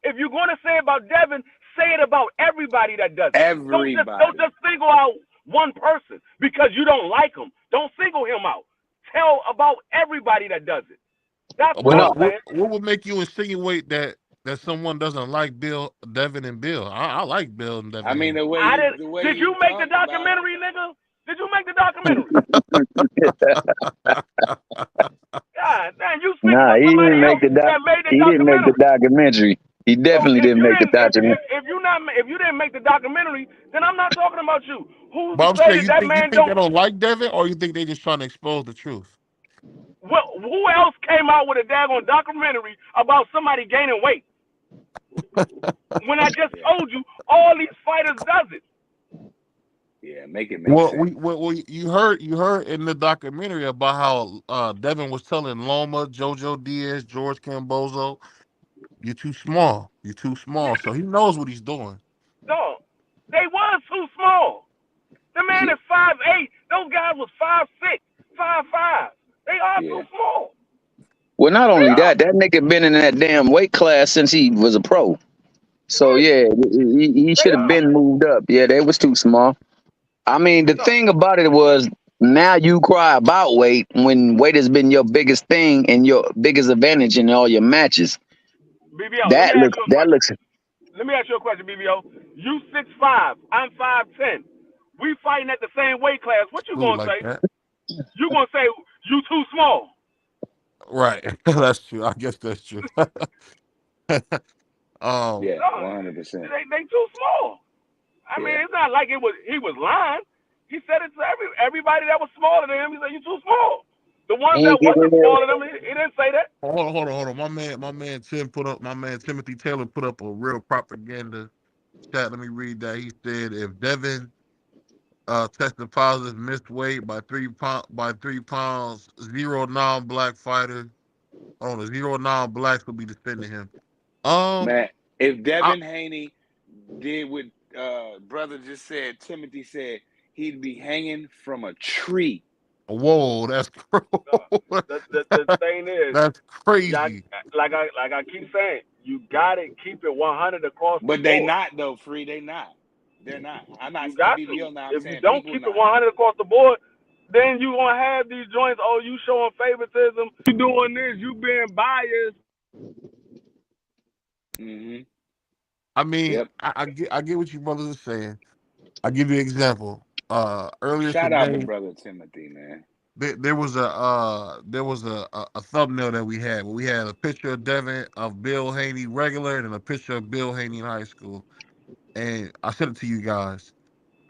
If you're going to say about Devin, say it about everybody that does it. Everybody. Don't just single out one person because you don't like him. Don't single him out. Tell about everybody that does it. That's what I'm saying. What would make you insinuate that someone doesn't like Devin and Bill? I like Bill and Devin. I mean, the way did you make the documentary, nigga? Did you make the documentary? God, man, you he didn't make the documentary. He definitely didn't make the documentary. If you didn't make the documentary, then I'm not talking about you. Who said that man you think they don't like Devin, or you think they just trying to expose the truth? Well, who else came out with a daggone documentary about somebody gaining weight? When I just told you, all these fighters does it. Yeah, make it make sense. Well, you heard in the documentary about how Devin was telling Loma, JoJo Diaz, George Cambozo, you're too small. You're too small. So he knows what he's doing. No, they was too small. The man is 5'8". Those guys was 5'6", 5'5". They are too small. Well, not only that nigga been in that damn weight class since he was a pro. So yeah, he should have been moved up. Yeah, they was too small. I mean, the thing about it was now you cry about weight when weight has been your biggest thing and your biggest advantage in all your matches. BBO, let me That ask you a question. looks. Let me ask you a question, BBO. You 6'5", I'm 5'10". We fighting at the same weight class. What you Food gonna like say? that. You gonna say you too small? Right. That's true. I guess that's true. Yeah, No, 100%. they too small. I mean, Yeah. it's not like he was lying. He said it to everybody that was smaller than him. He said you too small. The ones He that ain't getting in wasn't there. smaller than him, he didn't say that. Hold on. My man Timothy Taylor put up a real propaganda chat. Let me read that. He said if Devin tested positive, missed weight by 3 pounds, zero non-black fighters. The zero non-blacks will be defending him. Man, if I, Devin Haney did what brother just said, Timothy said, he'd be hanging from a tree. whoa, that's The thing is, that's y'all, crazy. like I keep saying, you gotta keep it 100 across the But they board. not though, Free. They not. They're not. I'm not You saying got to. BBL now. I'm If you saying don't people keep it not. 100 across the board, then you gonna have these joints. Oh, you showing favoritism. You doing this. You being biased. Mm-hmm. I mean, Yep. I get what you brothers are saying. I'll give you an example. Earlier Shout out to today, brother Timothy, man. there was a thumbnail that we had where we had a picture of Devin of Bill Haney regular and a picture of Bill Haney in high school. And I sent it to you guys.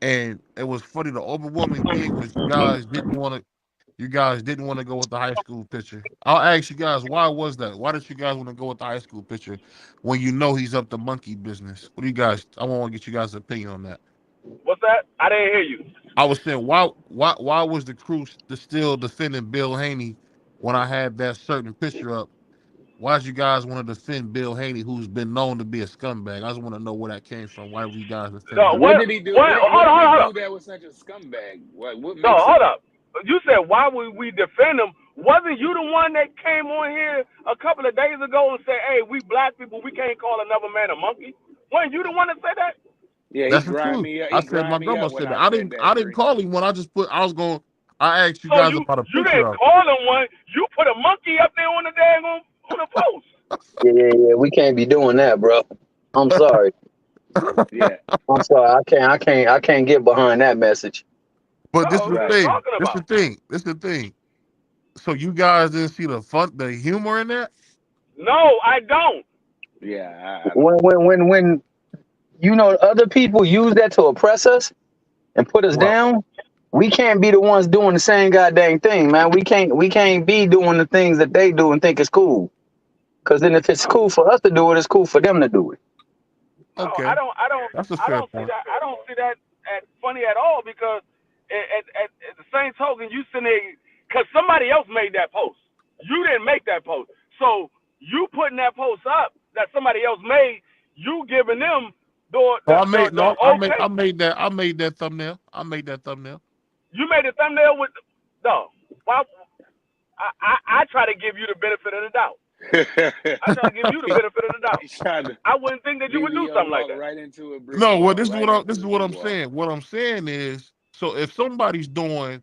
And it was funny. The overwhelming thing was you guys didn't want to go with the high school picture. I'll ask you guys, why was that? Why did you guys want to go with the high school picture when you know he's up to monkey business? What do you guys? I want to get you guys' opinion on that. What's that? I didn't hear you. I was saying, why was the crew still defending Bill Haney when I had that certain picture up? Why did you guys want to defend Bill Haney, who's been known to be a scumbag? I just want to know where that came from. Why were you guys defending No, him? What did he do? What did he hold do up. that was such a scumbag? What No, makes hold him? up. You said why would we defend him? Wasn't you the one that came on here a couple of days ago and said, "Hey, we black people, we can't call another man a monkey"? Wasn't you the one that said that? Yeah, he That's the grind truth. me up. I He said grind my me grandma up when said that. I said I that, didn't Free. call him when I asked you So guys you about a picture didn't of call him one. You put a monkey up there on the dang on the post. Yeah. We can't be doing that, bro. I'm sorry. Yeah, I'm sorry. I can't get behind that message. But this is No, the what are right. you thing. talking This is about? the thing. This is the thing. So you guys didn't see the humor in that? No, I don't. Yeah, I don't. When you know other people use that to oppress us and put us Right. down, we can't be the ones doing the same goddamn thing, man. We can't be doing the things that they do and think it's cool. Because then if it's No, cool for us to do it, it's cool for them to do it. no, Okay. That's a I fair don't see point. that. I don't see that at funny at all because at the same token, you sitting there because somebody else made that post. You didn't make that post, so you putting that post up that somebody else made. You giving them So the okay. I made that thumbnail. I made that thumbnail. You made a thumbnail with no. Why? I try to give you the benefit of the doubt. I try to give you the benefit of the doubt. He's trying to I wouldn't think that you would do BBO something like walk that. right into a brick No, well, wall, right this into is the what brick I'm wall. saying. What I'm saying is, so if somebody's doing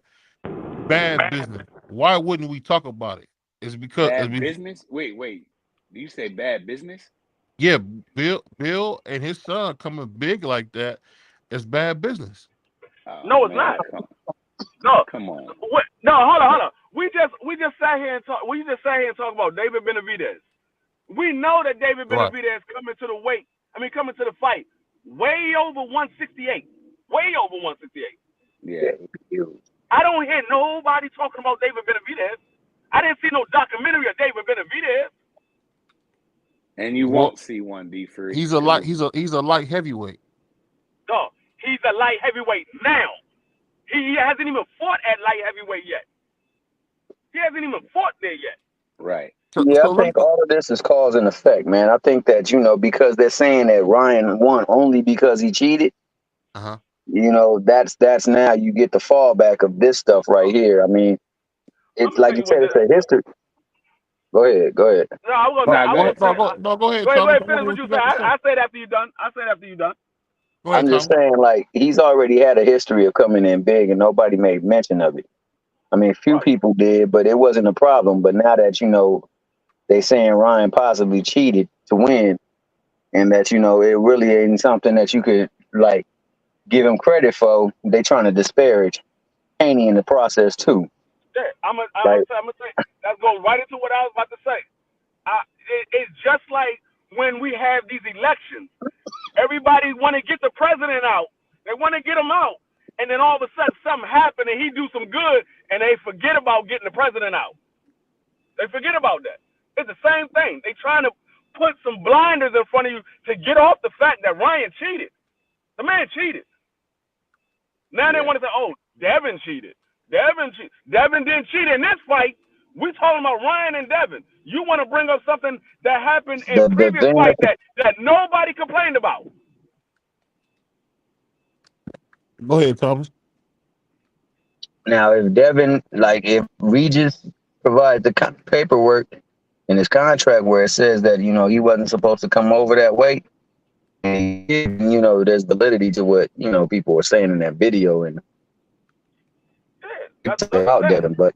bad business, why wouldn't we talk about it? It's because Bad business? Wait. Do you say bad business? yeah, Bill and his son coming big like that is bad business. Oh No, it's man, not. No, come on. no, hold on. We just sat here and talk. We just sat here and talk about David Benavidez. We know that David Right. Benavidez coming to the weight. Coming to the fight way over 168. Way over 168. Yeah. I don't hear nobody talking about David Benavidez. I didn't see no documentary of David Benavidez. And you Well, won't see one D free he's because it's a light heavyweight. No, he's a light heavyweight now. He hasn't even fought at light heavyweight yet. He hasn't even fought there yet. right. Yeah, So I let think me all of this is cause and effect, man. I think that, because they're saying that Ryan won only because he cheated, uh-huh. that's now you get the fallback of this stuff right here. I mean, I'm it's gonna like tell you you said, what this. it's a history. Go ahead. No, I was gonna. Go ahead, Go Thomas. ahead. Finish what you say. I say it after you done. Go ahead, I'm just Thomas. saying, like, he's already had a history of coming in big, and nobody made mention of it. I mean, a few people did, but it wasn't a problem. But now that they saying Ryan possibly cheated to win, and that it really ain't something that you could like give him credit for. They trying to disparage Haney in the process too. Yeah, I'm gonna say that goes right into what I was about to say. It's just like when we have these elections. Everybody want to get the president out. They want to get him out, and then all of a sudden something happened and he do some good, and they forget about getting the president out. They forget about that. It's the same thing. They trying to put some blinders in front of you to get off the fact that Ryan cheated. The man cheated. Now they want to say, oh, Devin cheated. Devin didn't cheat in this fight. We talking about Ryan and Devin. You want to bring up something that happened in previous fights that nobody complained about. Go ahead, Thomas. Now, if Regis provides the paperwork in his contract where it says that he wasn't supposed to come over that way, and there's validity to what people were saying in that video, and that's about Devin, but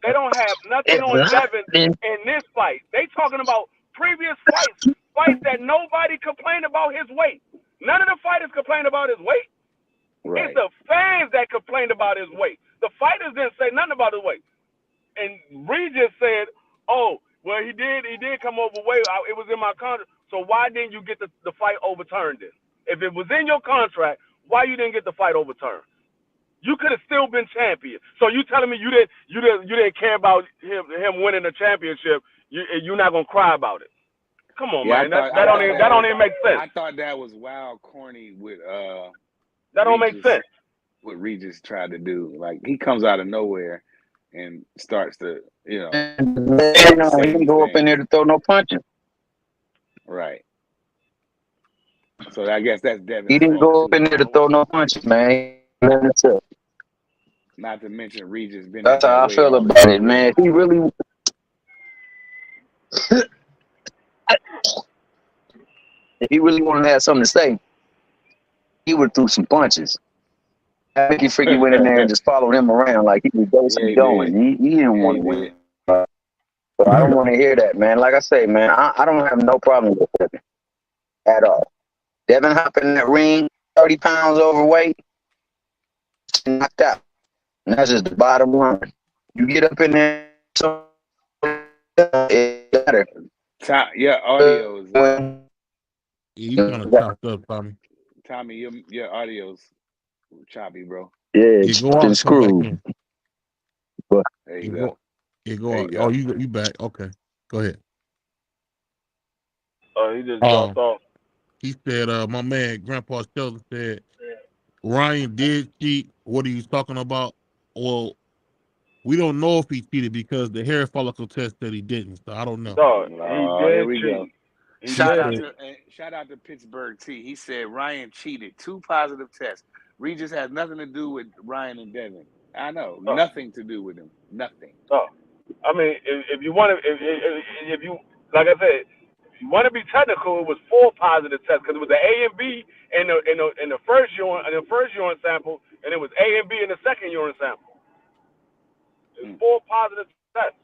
they don't have nothing on Devin in this fight. They talking about previous fights that nobody complained about his weight. None of the fighters complained about his weight. Right. It's the fans that complained about his weight. The fighters didn't say nothing about his weight. And Regis said, "Oh, well, he did come overweight. It was in my contract. So why didn't you get the fight overturned then? If it was in your contract, why you didn't get the fight overturned? You could have still been champion. So you telling me you didn't care about him winning the championship? You're not gonna cry about it? Come on, man. That don't even make sense. I thought that was wild, corny with That don't make sense. What Regis tried to do, like he comes out of nowhere and starts to, he didn't go up in there to throw no punches. Right. So I guess that's Devin. He didn't go up in there to throw no punches, man. Not to mention Regis been. That's how I feel about it, man. He really. If he really wanted to have something to say, he would throw some punches. I think he freaking went in there and just followed him around like he was basically going. He didn't want to win. But I don't want to hear that, man. Like I say, man, I don't have no problem with Devin at all. Devin hopping in that ring, 30 pounds overweight, knocked out. And that's just the bottom line. You get up in there, it better. Your audio's you kind of chopped up, Tommy. Tommy, your audio's choppy, bro. Yeah, it's been screwed. There you go. You go. Oh, you back? Okay, go ahead. Oh, he just dropped off. He said, my man, Grandpa Sheldon said, Ryan did cheat. What are you talking about? Well, we don't know if he cheated because the hair follicle test said he didn't. So I don't know. Here we go. Shout out to Pittsburgh T. He said Ryan cheated. 2 positive tests. Regis has nothing to do with Ryan and Devin. I know. Nothing to do with him. Nothing. I mean, if you want to, if you, like I said, if you want to be technical, it was 4 positive tests because it was the A and B in the first urine sample, and it was A and B in the second urine sample. It was 4 positive tests.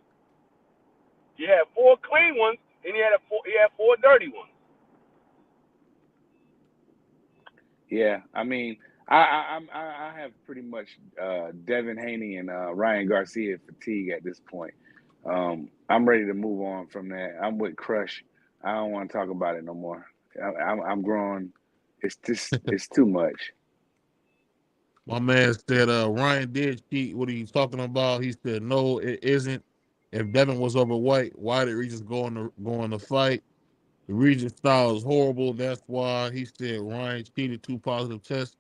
You had 4 clean ones, and he had 4 dirty ones. Yeah, I mean, I have pretty much Devin Haney and Ryan Garcia fatigue at this point. I'm ready to move on from that. I'm with Crush. I don't want to talk about it no more. I'm growing. It's too much. My man said Ryan did cheat. What are you talking about? He said no, it isn't. If Devin was overweight, why did Regis go in the fight? The Regis style is horrible. That's why he said Ryan cheated. 2 positive tests.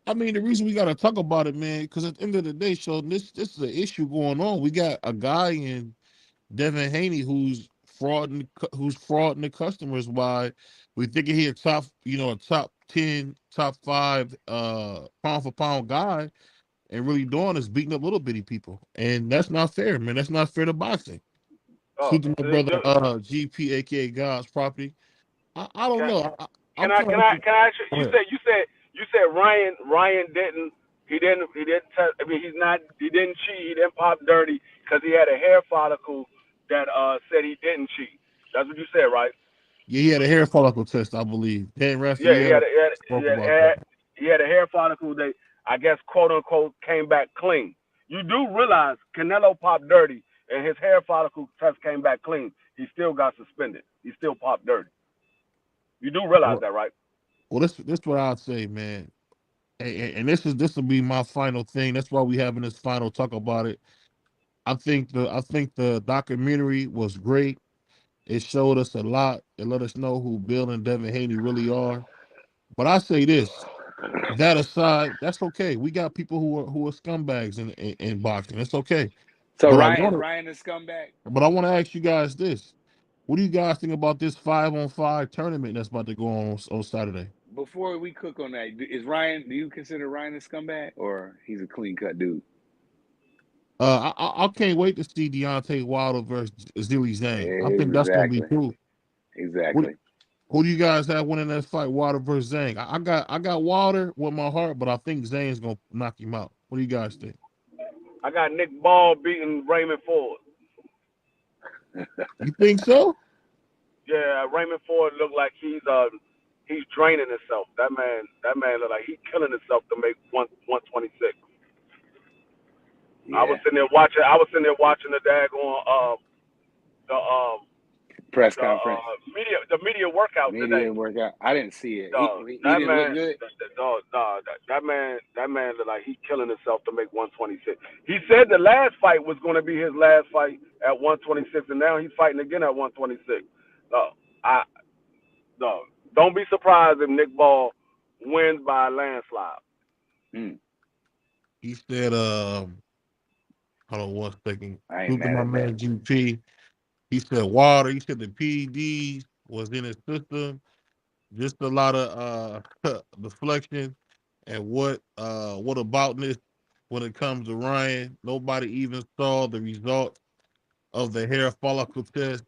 I mean, the reason we got to talk about it, man, because at the end of the day, Sheldon, this is an issue going on. We got a guy in Devin Haney who's frauding the customers by we thinking he a top 10, top 5 pound for pound guy, and really doing is beating up little bitty people, and that's not fair, man. That's not fair to boxing. Oh, Shoot to my brother GP aka God's property. I don't can, know. can I'm I trying can to I can I ask go you? ahead. You said Ryan didn't I mean he didn't cheat, he didn't pop dirty because he had a hair follicle that said he didn't cheat. That's what you said, right? Yeah, he had a hair follicle test, I believe. Dan Yeah, he had Raphael a, he had, spoke about that. he had a hair follicle that I guess quote unquote came back clean. You do realize Canelo popped dirty and his hair follicle test came back clean. He still got suspended. He still popped dirty. You do realize Well, that, right? this what I'd say, man. And this will be my final thing. That's why we having this final talk about it. I think the documentary was great. It showed us a lot. It let us know who Bill and Devin Haney really are. But I say this: that aside, that's okay. We got people who are scumbags in boxing. It's okay. So But I Ryan is want to Ryan a scumbag? ask you guys this: what do you guys think about this 5-on-5 tournament that's about to go on Saturday? Before we cook on that, is Ryan? Do you consider Ryan a scumbag, or he's a clean cut dude? I can't wait to see Deontay Wilder versus Zilly Zhang. I think that's gonna be Exactly. cool. What, Exactly. who do you guys have winning that fight, Wilder versus Zhang? I got Wilder with my heart, but I think Zhang's gonna knock him out. What do you guys think? I got Nick Ball beating Raymond Ford. You think so? Yeah, Raymond Ford looked like he's draining himself. That man look like he's killing himself to make 126. Yeah. I was sitting there watching the daggone the Press conference, media workout today. media workout. I didn't see it. Dog, He didn't look good. that man look like he's killing himself to make 126. He said the last fight was going to be his last fight at 126, and now he's fighting again at 126. No, I no. Don't be surprised if Nick Ball wins by a landslide. Hmm. He said, hold on one second. I ain't Look at mad my at that. man GP. He said Wilder. He said the PEDs was in his system. Just a lot of deflection and what about this when it comes to Ryan. Nobody even saw the results of the hair follicle test.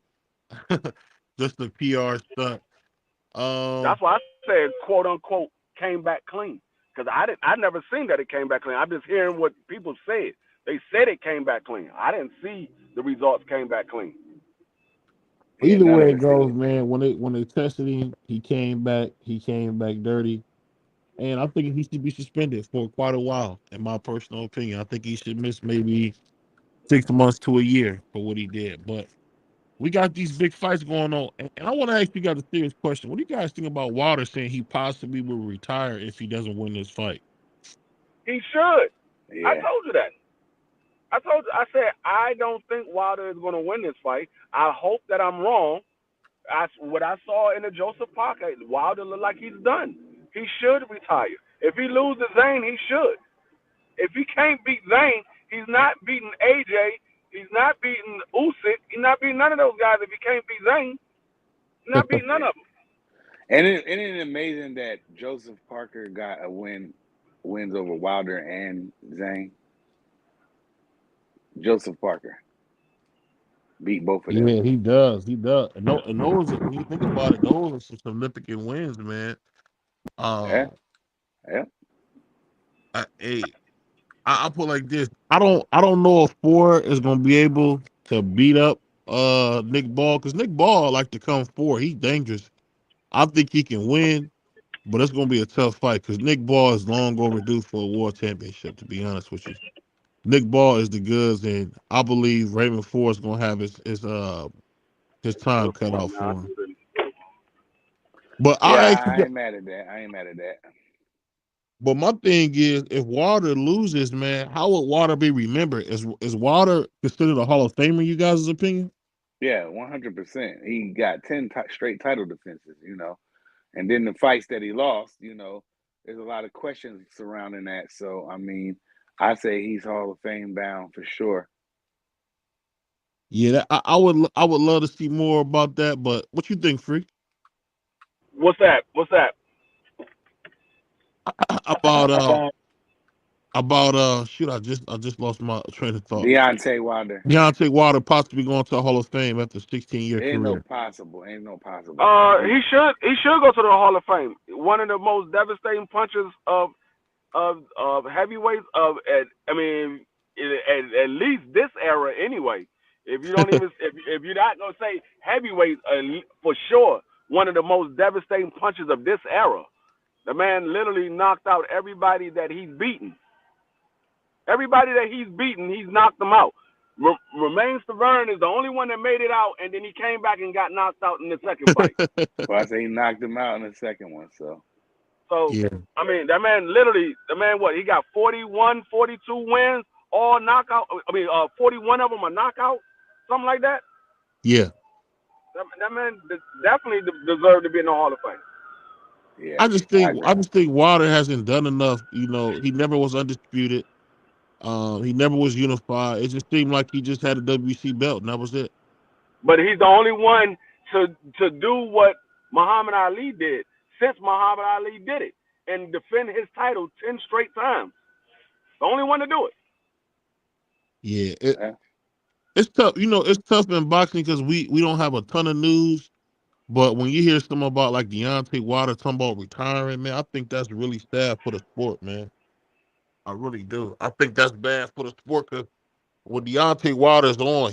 Just a PR stunt. Um, That's why I said quote unquote came back clean because I never seen that it came back clean. I'm just hearing what people said. They said it came back clean. I didn't see the results came back clean. Yeah, either none way of it us see goes, it. man. When they tested him, he came back. He came back dirty, and I think he should be suspended for quite a while. In my personal opinion, I think he should miss maybe 6 months to a year for what he did. But we got these big fights going on, and I want to ask you guys a serious question. What do you guys think about Wilder saying he possibly will retire if he doesn't win this fight? He should. I Yeah. told you that. I said I don't think Wilder is going to win this fight. I hope that I'm wrong. What I saw in the Joseph Parker, Wilder looked like he's done. He should retire. If he loses Zane, he should. If he can't beat Zane, he's not beating AJ. He's not beating Usyk. He's not beating none of those guys. If he can't beat Zane, he's not beating none of them. And isn't it amazing that Joseph Parker got wins over Wilder and Zane? Joseph Parker beat both of them. Yeah, he does. He does. And those, when you think about it, those are some significant wins, man. Yeah. Uh, Yeah. hey, I put like this. I don't know if Ford is gonna be able to beat up Nick Ball because Nick Ball like to come forward. He's dangerous. I think he can win, but it's gonna be a tough fight because Nick Ball is long overdue for a world championship. To be honest with you, Nick Ball is the goods, and I believe Raymond Ford is gonna have his time cut out for him. But Yeah, I actually I got, ain't mad at that. I ain't mad at that. but my thing is, if Wilder loses, man, how would Wilder be remembered? Is Wilder considered a Hall of Famer? You guys' opinion? Yeah, 100%. He got 10 straight title defenses, and then the fights that he lost, there's a lot of questions surrounding that. So, I mean, I say he's Hall of Fame bound for sure. Yeah, I would love to see more about that. But what you think, Freak? What's that? What's that? About About shoot, I just lost my train of thought. Deontay Wilder. Deontay Wilder possibly going to the Hall of Fame after a 16-year Ain't no career. possible. Ain't no possible. He should go to the Hall of Fame. One of the most devastating punches of heavyweights at least this era anyway. If you don't even if you're not gonna say heavyweight, for sure one of the most devastating punches of this era. The man literally knocked out everybody that he's beaten. Everybody that he's beaten, he's knocked them out. Romain Stavern is the only one that made it out, and then he came back and got knocked out in the second fight. Well, I say he knocked him out in the second one. So Yeah. I mean, that man literally, what? He got 41, 42 wins, all knockout. 41 of them are knockout, something like that. Yeah. That man definitely deserved to be in the Hall of Fame. yeah, I just think Wilder hasn't done enough. You know, he never was undisputed. He never was unified. It just seemed like he just had a WC belt, and that was it. But he's the only one to do what Muhammad Ali did since Muhammad Ali did it and defend his title 10 straight times. The only one to do it. Yeah, it's tough. You know, it's tough in boxing because we don't have a ton of news. But when you hear something about like Deontay Wilder talking about retiring, man, I think that's really sad for the sport, man. I really do. I think that's bad for the sport because when Deontay Wilder's on,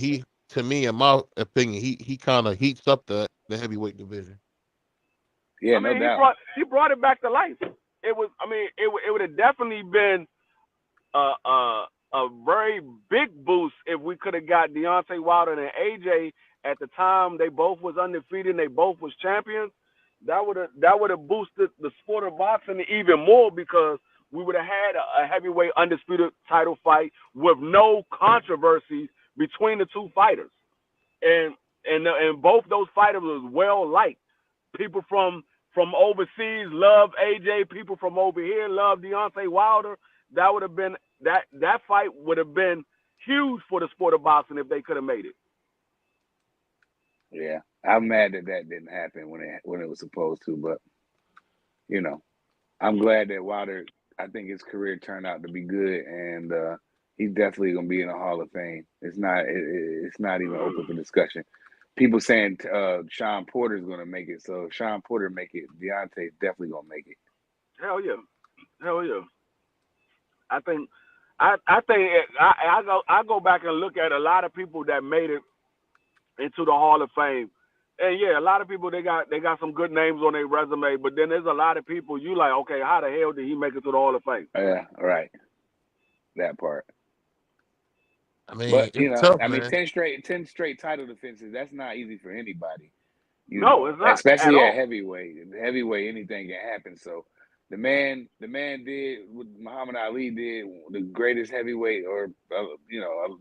to me, in my opinion, he kind of heats up the heavyweight division. Yeah, I mean, no doubt. He brought it back to life. It would have definitely been a very big boost if we could have got Deontay Wilder and AJ at the time. They both was undefeated and they both was champions. That would have boosted the sport of boxing even more because we would have had a heavyweight undisputed title fight with no controversies between the two fighters. And both those fighters was well liked. People from overseas love AJ. People from over here love Deontay Wilder. That would have been that fight would have been huge for the sport of boxing if they could have made it. Yeah, I'm mad that didn't happen when it was supposed to, but you know, I'm glad that Wilder. I think his career turned out to be good, and he's definitely gonna be in the Hall of Fame. It's not even open for discussion. People saying Sean Porter's gonna make it, so if Sean Porter make it, Deontay's definitely gonna make it. Hell yeah. I go back and look at a lot of people that made it into the Hall of Fame. And yeah, a lot of people they got some good names on their resume, but then there's a lot of people you like, okay, how the hell did he make it to the Hall of Fame? Yeah, right. That part. I mean, but it's tough, man. 10 straight title defenses, that's not easy for anybody. It's not. Especially at heavyweight. Heavyweight, anything can happen. So the man did what Muhammad Ali did, the greatest heavyweight, or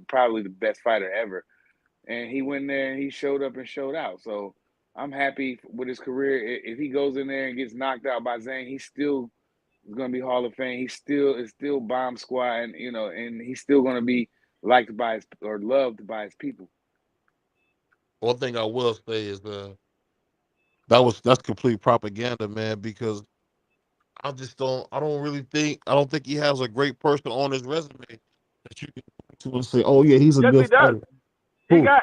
probably the best fighter ever. And he went there and he showed up and showed out. So I'm happy with his career. If he goes in there and gets knocked out by Zane, he's still going to be Hall of Fame. It's still bomb squad, and and he's still going to be liked by loved by his people. One thing I will say is that's complete propaganda, man, because I don't think he has a great person on his resume that you can point to and say, oh yeah, he's a good fighter. He got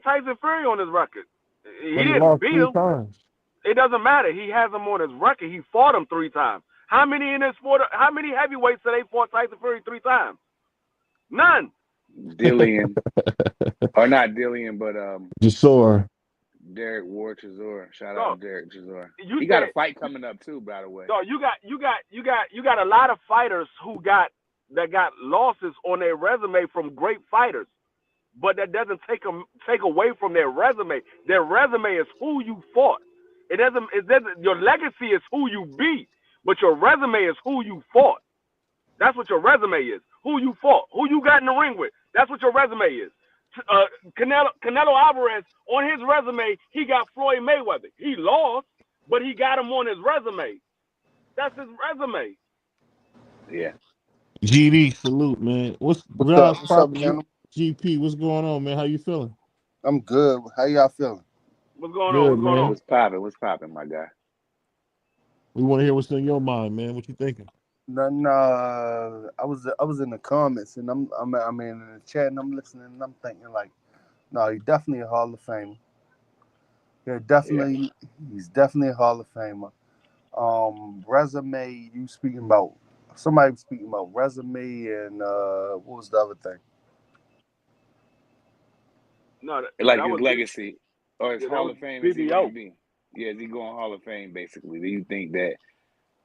Tyson Fury on his record. He didn't beat him. Times. It doesn't matter. He has him on his record. He fought him 3 times. How many in this sport? How many heavyweights did they fought Tyson Fury 3 times? None. Dillian, or not Dillian, but Chisora. Derek Ward Chisora. Shout out to Derek Chisora. He got a fight coming up too, by the way. No, you got a lot of fighters who got losses on their resume from great fighters. But that doesn't take away from their resume. Their resume is who you fought. It doesn't. Your legacy is who you beat, but your resume is who you fought. That's what your resume is. Who you fought, who you got in the ring with. That's what your resume is. Canelo Alvarez, on his resume, he got Floyd Mayweather. He lost, but he got him on his resume. That's his resume. Yeah. GD, salute, man. What's up, man? GP, what's going on, man? How you feeling? I'm good. How y'all feeling? What's going on? What's going on? What's popping, my guy? We want to hear what's in your mind, man. What you thinking? No, I was in the comments and I mean in the chat and I'm listening and I'm thinking like, no, he's definitely a Hall of Famer. Yeah, definitely, he's definitely a Hall of Famer. Resume, you speaking about? Somebody was speaking about resume and what was the other thing? No, like that his was legacy or his that Hall was of Fame. Is he going BVO. to be? Yeah, is he going Hall of Fame? Basically, do you think that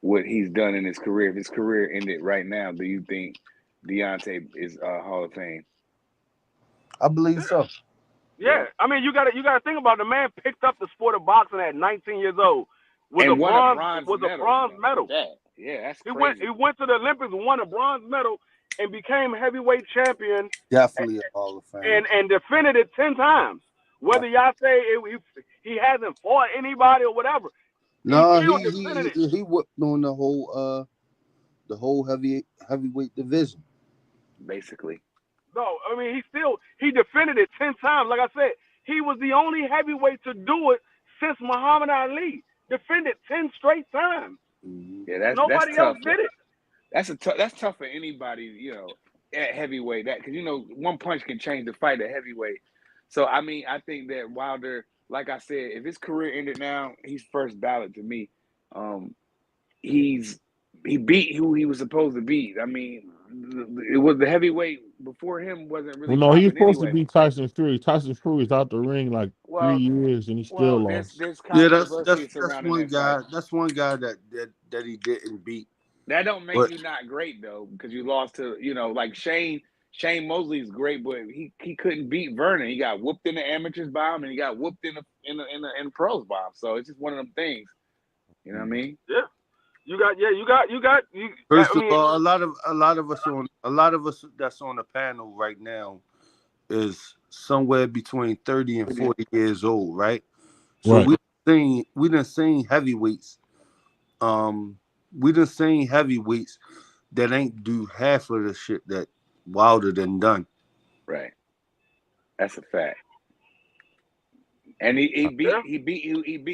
what he's done in his career, if his career ended right now, do you think Deontay is Hall of Fame? I believe so. Yeah, I mean you gotta think about it. The man picked up the sport of boxing at 19 years old. And won a bronze Was a medal. bronze medal. Yeah, that's He crazy. went to the Olympics, won a bronze medal, and became heavyweight champion. Definitely a Hall of Fame. And defended it 10 times. Whether y'all say he hasn't fought anybody or whatever, he No, still defended it. he whipped on the whole heavyweight division. Basically. No, I mean he defended it 10 times. Like I said, he was the only heavyweight to do it since Muhammad Ali. Defended 10 straight times. Yeah, Nobody that's else tough. did it. That's tough for anybody, at heavyweight. That because one punch can change the fight at heavyweight. So I mean, I think that Wilder, like I said, if his career ended now, he's first ballot to me. He beat who he was supposed to beat. I mean, it was the heavyweight before him wasn't really Well, no, he's popping supposed to anyway. be Tyson Fury. Tyson Fury's out the ring like 3 years and he still lost. There's Yeah, controversy that's surrounding one that guy. fight. That's one guy that he didn't beat. That don't make But you not great though, because you lost to like Shane. Shane Mosley's great, but he couldn't beat Vernon. He got whooped in the amateurs by him, and he got whooped in the pros by him. So it's just one of them things. You know what I mean? Yeah. You got. First of all, a lot of us that's on the panel right now is somewhere between 30 and 40 years old, right? So Right. we done seen heavyweights. We done seen heavyweights that ain't do half of the shit that Wilder done done. Right. That's a fact. And he beat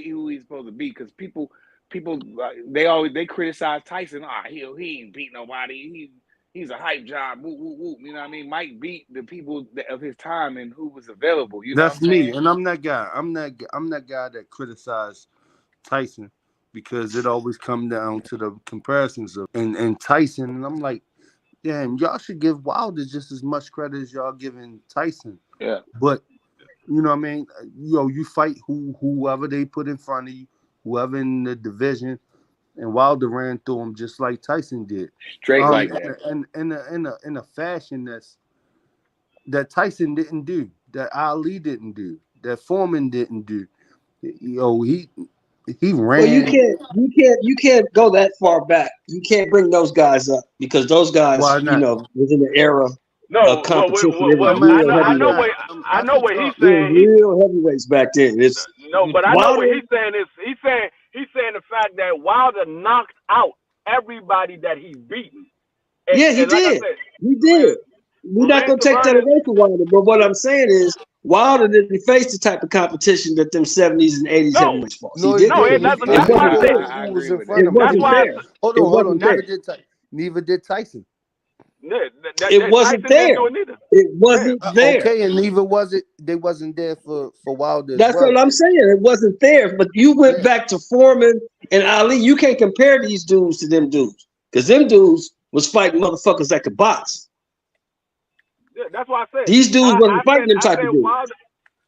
who he's supposed to beat, because people they criticize Tyson. He ain't beat nobody. He's a hype job. Woo, woo, woo. You know what I mean? Mike beat the people of his time and who was available. You know That's what I'm me, saying? and I'm that guy. I'm that guy that criticized Tyson because it always come down to the comparisons of and Tyson, and I'm like, damn, y'all should give Wilder just as much credit as y'all giving Tyson. Yeah. But you know what I mean? You fight whoever they put in front of you, whoever in the division, and Wilder ran through him just like Tyson did. Straight like that. In a fashion that Tyson didn't do, that Ali didn't do, that Foreman didn't do. He ran. Well, you can't go that far back. You can't bring those guys up because those guys, was in the era of competition. I know what he's saying. Real heavyweights back then. But I know what he's saying is he's saying the fact that Wilder knocked out everybody that he beaten. He did. He did. We're not gonna take that away from Wilder, but what I'm saying is Wilder didn't face the type of competition that them 70s and 80s heavyweights fought. That's why I said who was in front of him. That's why. Hold on. Neither did Tyson. It wasn't there. It wasn't there. Okay, and neither was it. They wasn't there for Wilder. That's what I'm saying. It wasn't there. But you went back to Foreman and Ali. You can't compare these dudes to them dudes because them dudes was fighting motherfuckers that could box. Yeah, that's why I said these dudes wasn't fighting them type of dudes.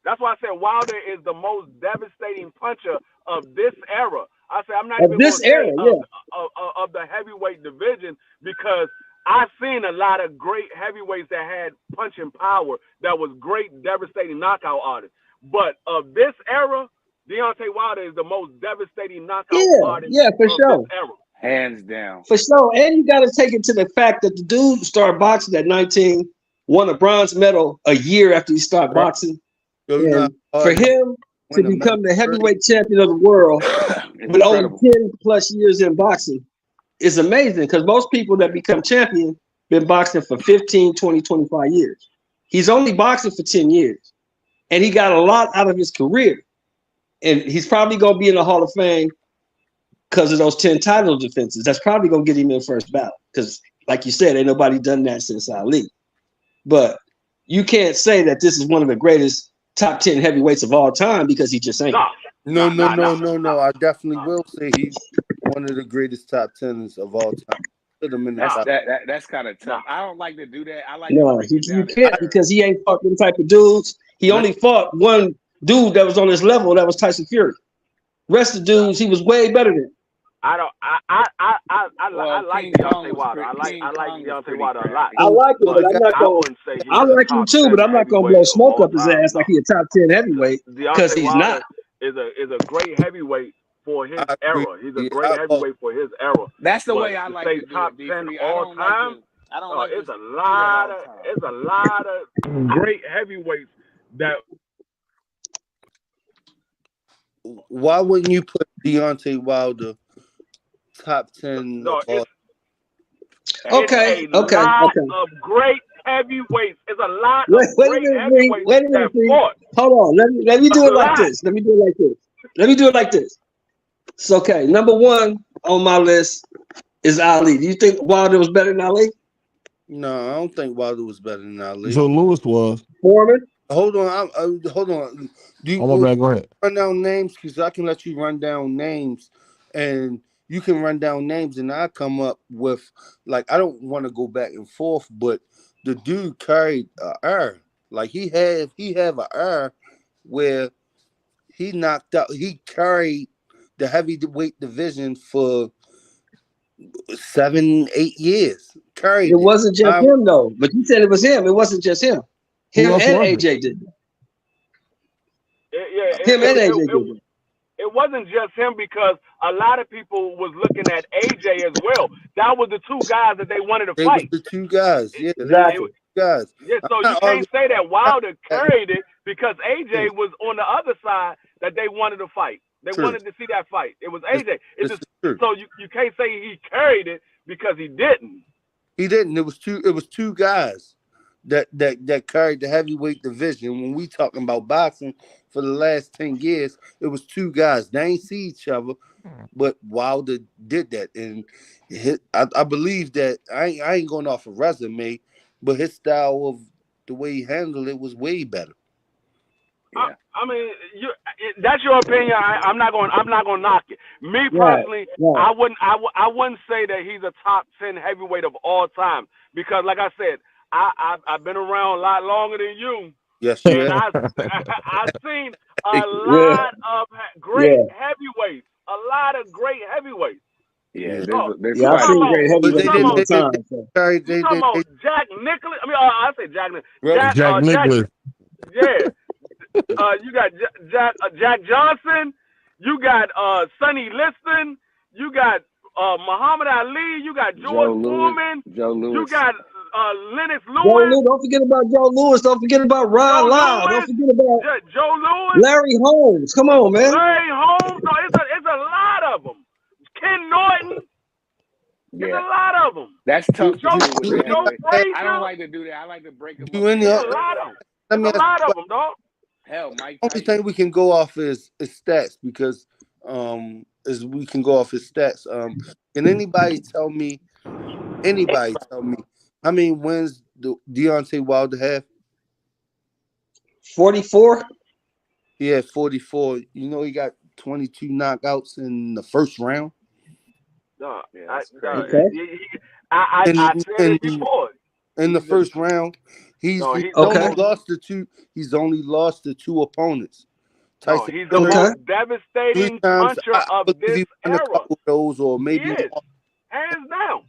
That's why I said Wilder is the most devastating puncher of this era. I said I'm not even this era, of the heavyweight division because I've seen a lot of great heavyweights that had punching power that was great, devastating knockout artists. But of this era, Deontay Wilder is the most devastating knockout artist for sure. This era. Hands down. For sure. And you got to take it to the fact that the dude started boxing at 19, won a bronze medal a year after he started boxing. And for him to become the heavyweight champion of the world with only 10 plus years in boxing is amazing because most people that become champion been boxing for 15, 20, 25 years. He's only boxing for 10 years. And he got a lot out of his career. And he's probably going to be in the Hall of Fame because of those 10 title defenses. That's probably gonna get him in first ballot. Because, like you said, ain't nobody done that since Ali. But you can't say that this is one of the greatest top 10 heavyweights of all time because he just ain't. No. I definitely will say he's one of the greatest top 10s of all time. Put him in the top. That's kind of tough. I don't like to do that. I like no, you can't because he ain't fought them type of dudes. He only fought one dude that was on his level. That was Tyson Fury. Rest of the dudes, he was way better than. I like Deontay Wilder. I like Deontay Wilder a lot. I like him, but I'm not going. I like him too, but I'm not going to blow smoke up his ass like he a top 10 heavyweight because he's not. Is a great heavyweight for his era. He's a great heavyweight for his era. That's the way I like to do top it, 10 D3. all time. I don't like. It's a lot of great heavyweights that. Why wouldn't you put Deontay Wilder top 10? No, okay. Lot of great heavyweights. It's a lot of great heavyweights that fought. Hold on. Let me do it like this. Let me do it like this. It's okay. Number one on my list is Ali. Do you think Wilder was better than Ali? No, I don't think Wilder was better than Ali. Joe Louis was. Foreman? Hold on. Hold on. Oh, my bad. Go ahead. Run down names because I can let you run down names, and you can run down names, and I come up with like I don't want to go back and forth, but the dude carried an air. Like he have an air where he knocked out. He carried the heavyweight division for 7-8 years. Carried. It wasn't just him though, but you said it was him. It wasn't just him. Him and AJ did it. Him and AJ did it. It wasn't just him because a lot of people was looking at AJ as well. That was the two guys that they wanted to fight. The two guys, yeah, exactly. Guys. Yeah, so you can't say that Wilder carried it because AJ was on the other side that they wanted to fight. They wanted to see that fight. It was AJ. So you can't say he carried it because he didn't. He didn't. It was two guys that carried the heavyweight division. When we talking about boxing for the last 10 years, it was two guys. They ain't see each other, but Wilder did that, and I believe that I ain't going off a resume, but his style of the way he handled it was way better. Yeah. I mean, that's your opinion. I'm not going to knock it. Me personally, I wouldn't say that he's a top 10 heavyweight of all time because, like I said, I've been around a lot longer than you. Yes, and I've seen a lot of great heavyweights. A lot of great heavyweights. Yeah, I've seen great heavyweights all the time. You talking about Jack Nicklaus? I mean, I say Jack Nicklaus. Jack Nicklaus. Yeah. You got Jack Johnson. You got Sonny Liston. You got Muhammad Ali. You got George Foreman. Joe Louis. You got Lennox Lewis. Don't forget about Joe Louis. Don't forget about Ron Lyle. Don't forget about Joe Lewis. Larry Holmes. Come on, man. Larry Holmes. No, it's a lot of them. Ken Norton. There's a lot of them. That's tough. I don't like to do that. I like to break them up. There's a lot of them. There's a lot of them, dog. Hell, Mike. Only thing we can go off is stats because we can go off his stats. Can anybody tell me how many wins do Deontay Wilder have? 44. He had 44. You know he got 22 knockouts in the first round. No, okay. I said it before. In the first round, he's only lost to two opponents. Tyson, he's the most devastating puncher of this era. Those or maybe hands down.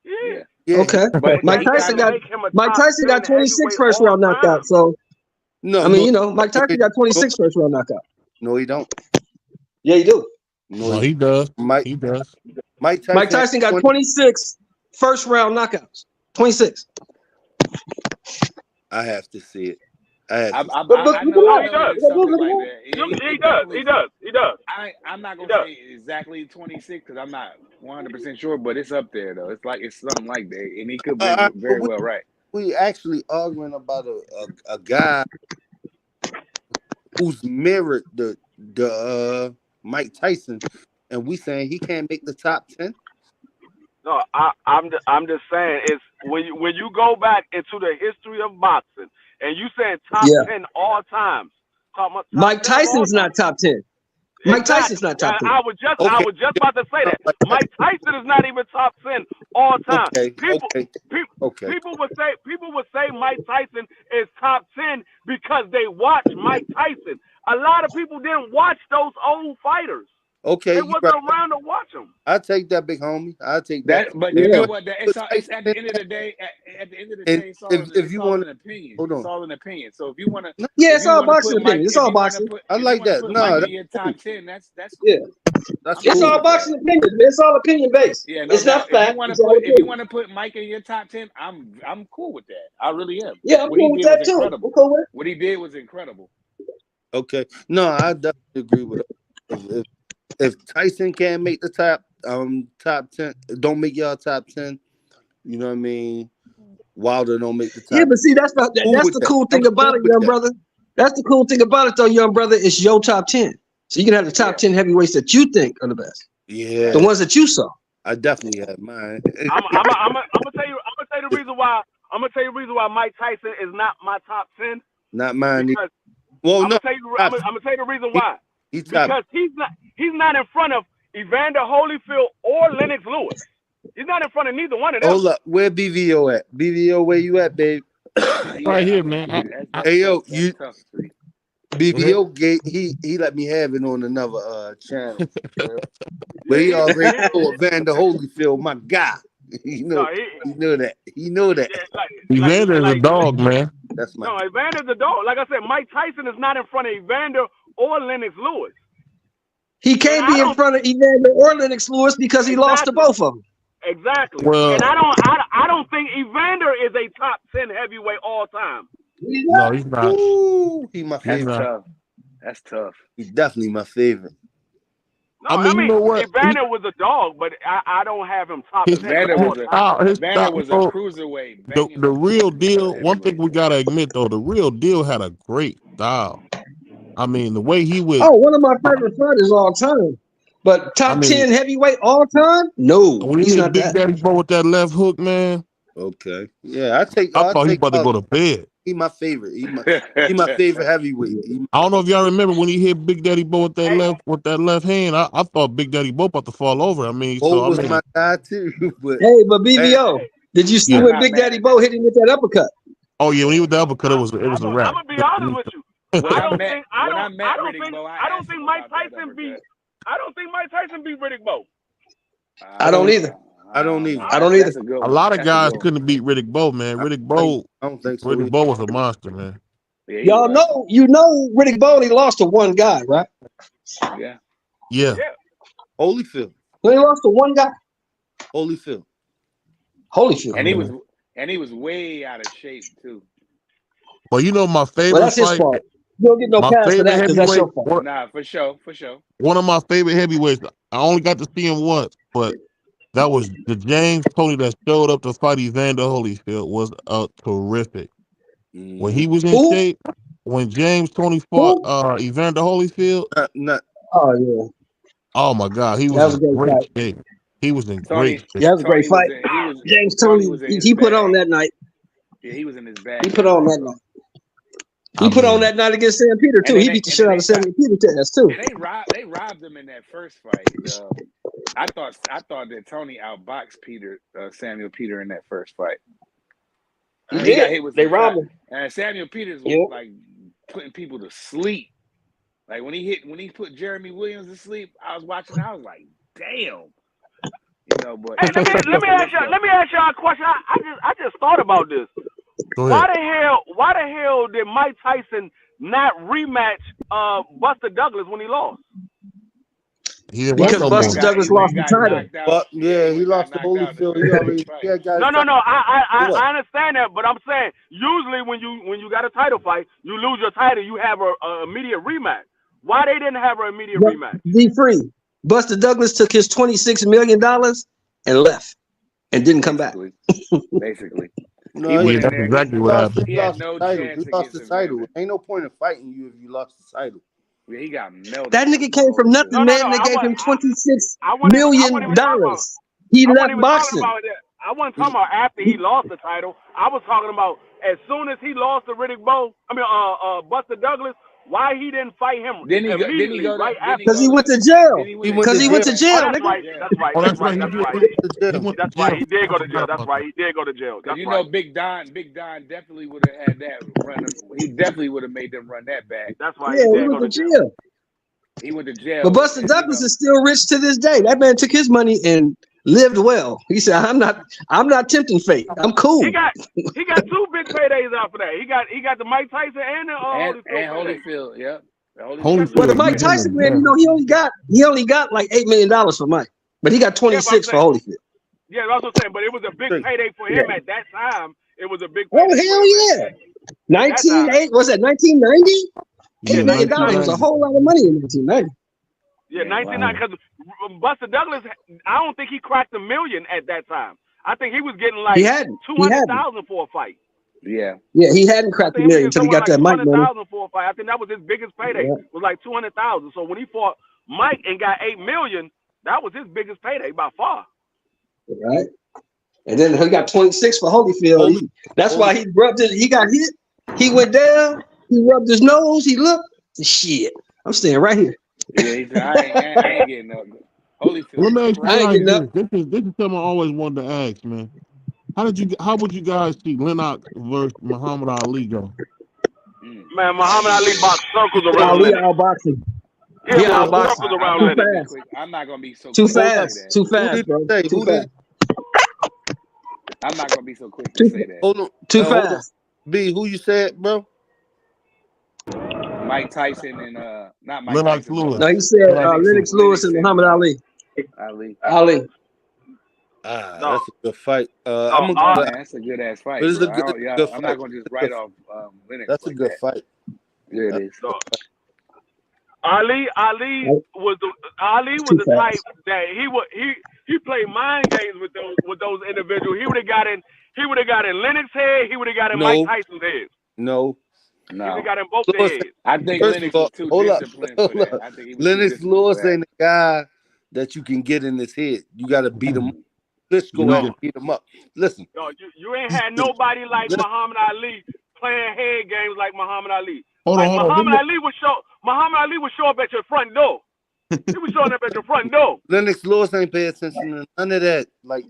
Yeah. Okay. But Mike Tyson got 26 first round knockout. So Mike Tyson got 26 first round knockout. No, he don't. Yeah, he do. No, he does. He does. Mike Tyson got 26 first round knockouts. 26. I have to see it. He does. I'm not gonna say exactly 26 because I'm not 100% sure, but it's up there though. It's something like that, and he could be very well right. We actually arguing about a guy who's mirrored the Mike Tyson, and we saying he can't make the top 10. No, I'm just saying it's when you go back into the history of boxing and you saying top 10 all times. Top Mike 10 of all Tyson's time. not top 10. Mike Tyson's not top 10. I was just about to say that. Mike Tyson is not even top 10 all time. People would say Mike Tyson is top 10 because they watch Mike Tyson. A lot of people didn't watch those old fighters. Okay, they wasn't around to watch them. I take that, big homie. I take that. But you know what? It's at the end of the day. At the end of the day, it's all an opinion. Hold on. It's all an opinion. So if you want to, it's all boxing opinion. It's all boxing. I like that. No, in your top 10. That's cool. That's it's all boxing opinion. It's all opinion based. Yeah, it's not fact. If you want to put Mike in your top 10, I'm cool with that. I really am. Yeah, I'm cool with that too. I'm cool with it. What he did was incredible. Okay, no, I definitely agree with it. If Tyson can't make the top 10, don't make y'all top 10. You know what I mean? Wilder don't make the top. Yeah, but see, that's the cool thing about it, young brother. That's the cool thing about it, though, young brother. It's your top 10. So you can have the top 10 heavyweights that you think are the best. Yeah, the ones that you saw. I definitely have mine. I'm gonna tell you the reason why. I'm gonna tell you the reason why Mike Tyson is not my top 10. Not mine. Because, well, I'm gonna tell you the reason why. Because he's not in front of Evander Holyfield or Lennox Lewis. He's not in front of neither one of them. Hold up, where BVO at? BVO, where you at, babe? Right here, man. Hey yo, you BVO gave he let me have it on another channel. But he already told Evander Holyfield, my guy. He know that. He know that. Evander's a dog, man. That's my Evander's a dog. Like I said, Mike Tyson is not in front of Evander or Lennox Lewis. He can't be in front of Evander or Lennox Lewis because he lost to both of them. Exactly. Well, and I don't think Evander is a top 10 heavyweight all time. No, he's not. Ooh, he my favorite. That's tough. He's definitely my favorite. No, I mean, you know what? Evander was a dog, but I don't have him top 10. Evander was a cruiserweight. The real deal, one thing we got to admit, though, the real deal had a great style. I mean, the way he was. Oh, one of my favorite fighters all time. But top 10 heavyweight all time? No. When he's not Big Daddy Bo with that left hook, man. Okay. Yeah, I thought he about to go to bed. He my favorite. He my favorite heavyweight. I don't know if y'all remember when he hit Big Daddy Bo with that left hand. I thought Big Daddy Bo about to fall over. I mean, Bo was my guy too. But BVO, did you see when Big Daddy Bo hit him with that uppercut? Oh yeah, when he with the uppercut, it was a wrap. I'm gonna be honest with you. I don't think Mike Tyson beat Riddick Bowe. I don't either. I don't either. A lot of guys couldn't beat Riddick Bowe, man. Riddick Bowe, I don't think so. Riddick Bowe was a monster, man. Yeah, y'all know, Riddick Bowe, he lost to one guy, right? Yeah. Holyfield. He lost to one guy. Holyfield. And he was way out of shape too. Well, you know my favorite. Well, that's his fault. You don't get no pass for that because that's your fault. Nah, for sure. One of my favorite heavyweights. I only got to see him once, but that was the James Toney that showed up to fight Evander Holyfield. Was terrific. When he was in shape, when James Toney fought Evander Holyfield. Oh yeah. Oh my God, he was in great shape. He was in great shape. That was a great fight. James Toney, he put on that night. Yeah, he was in his bag. He put on that night. He put on that night against Sam Peter too. He beat the shit out of Sam Peter's ass too. They robbed him in that first fight. I thought that Toney outboxed Samuel Peter in that first fight. He did. Got hit with robbed him. And Samuel Peters was like putting people to sleep. Like when he put Jeremy Williams to sleep, I was watching. I was like, damn. But hey, let me ask y'all a question. I just thought about this. Why the hell did Mike Tyson not rematch Buster Douglas when he lost? Because Buster Douglas lost the title. But he lost to Holyfield. No. I understand that, but I'm saying usually when you got a title fight, you lose your title, you have a immediate rematch. Why they didn't have an immediate rematch? Be free. Buster Douglas took his $26 million and left and didn't come back. Basically. No, that's exactly what happened. He lost the title. Ain't no point in fighting you if you lost the title. Yeah, he got melted. That nigga came from nothing, man. And they gave him $26 million. He left boxing. I wasn't talking about after he lost the title. I was talking about as soon as he lost to Buster Douglas, why he didn't fight him immediately right after. Because he went to jail. Because he went to jail. That's right. That's right. That's right. That's right. He did go to jail. That's right. He did go to jail. That's right. Big Don definitely would have had that run. He definitely would have made them run that back. That's right. Yeah, he went to jail. He went to jail. But Buster Douglas is still rich to this day. That man took his money and lived well. He said, "I'm not tempting fate. I'm cool." He got 2 big paydays after that. He got the Mike Tyson and the Holyfield. Yeah. Well, the Mike Tyson man, he only got like $8 million for Mike, but he got 26 for Holyfield. Yeah, that's what I'm saying. But it was a big payday for him at that time. It was a big. Oh hell yeah! 1980 was that 1990? $8 million was a whole lot of money in 1990. Yeah, 1990. Because Buster Douglas, I don't think he cracked $1 million at that time. I think he was getting like 200,000 for a fight. Yeah. Yeah, he hadn't cracked $1 million until he got that Mike money. 200,000 for a fight. I think that was his biggest payday. Yeah. Was like 200,000. So when he fought Mike and got $8 million, that was his biggest payday by far. Right. And then he got 26 for Holyfield. That's why he rubbed it. He got hit. He went down. He rubbed his nose. He looked. Shit. I'm staying right here. Yeah, he said, I ain't getting up. Holyfield. This is something I always wanted to ask, man. How would you guys see Lennox versus Muhammad Ali go? Man, Muhammad Ali boxed circles around Ali outboxing. He outboxed circles around Lennox. I'm not gonna be so too fast. Too fast, bro. Too fast. I'm not gonna be so quick to say that. Hold on. Too fast. B, who you said, bro? Mike Tyson and not Mike Lennox Tyson. Lewis. No, he said Lennox Lewis and Muhammad Ali. Ali. That's a good fight. That's a good ass fight. It's a good I'm not gonna just write off Lennox. That's a good fight. Yeah, it is. Ali was the type that he played mind games with those individuals. He would have got in Lennox's head. He would have got in Mike Tyson's head. No. He would have got in both their heads. I think Lennox was too disciplined for that. I think he was Lennox Lewis ain't a guy that you can get in his head. You got to beat him. Let's go out and beat him up. Listen. No, you ain't had nobody like Muhammad Ali playing head games like Muhammad Ali. Muhammad Ali would show up at your front door. He was showing up at your front door. Lennox Lewis ain't pay attention to none of that. Like,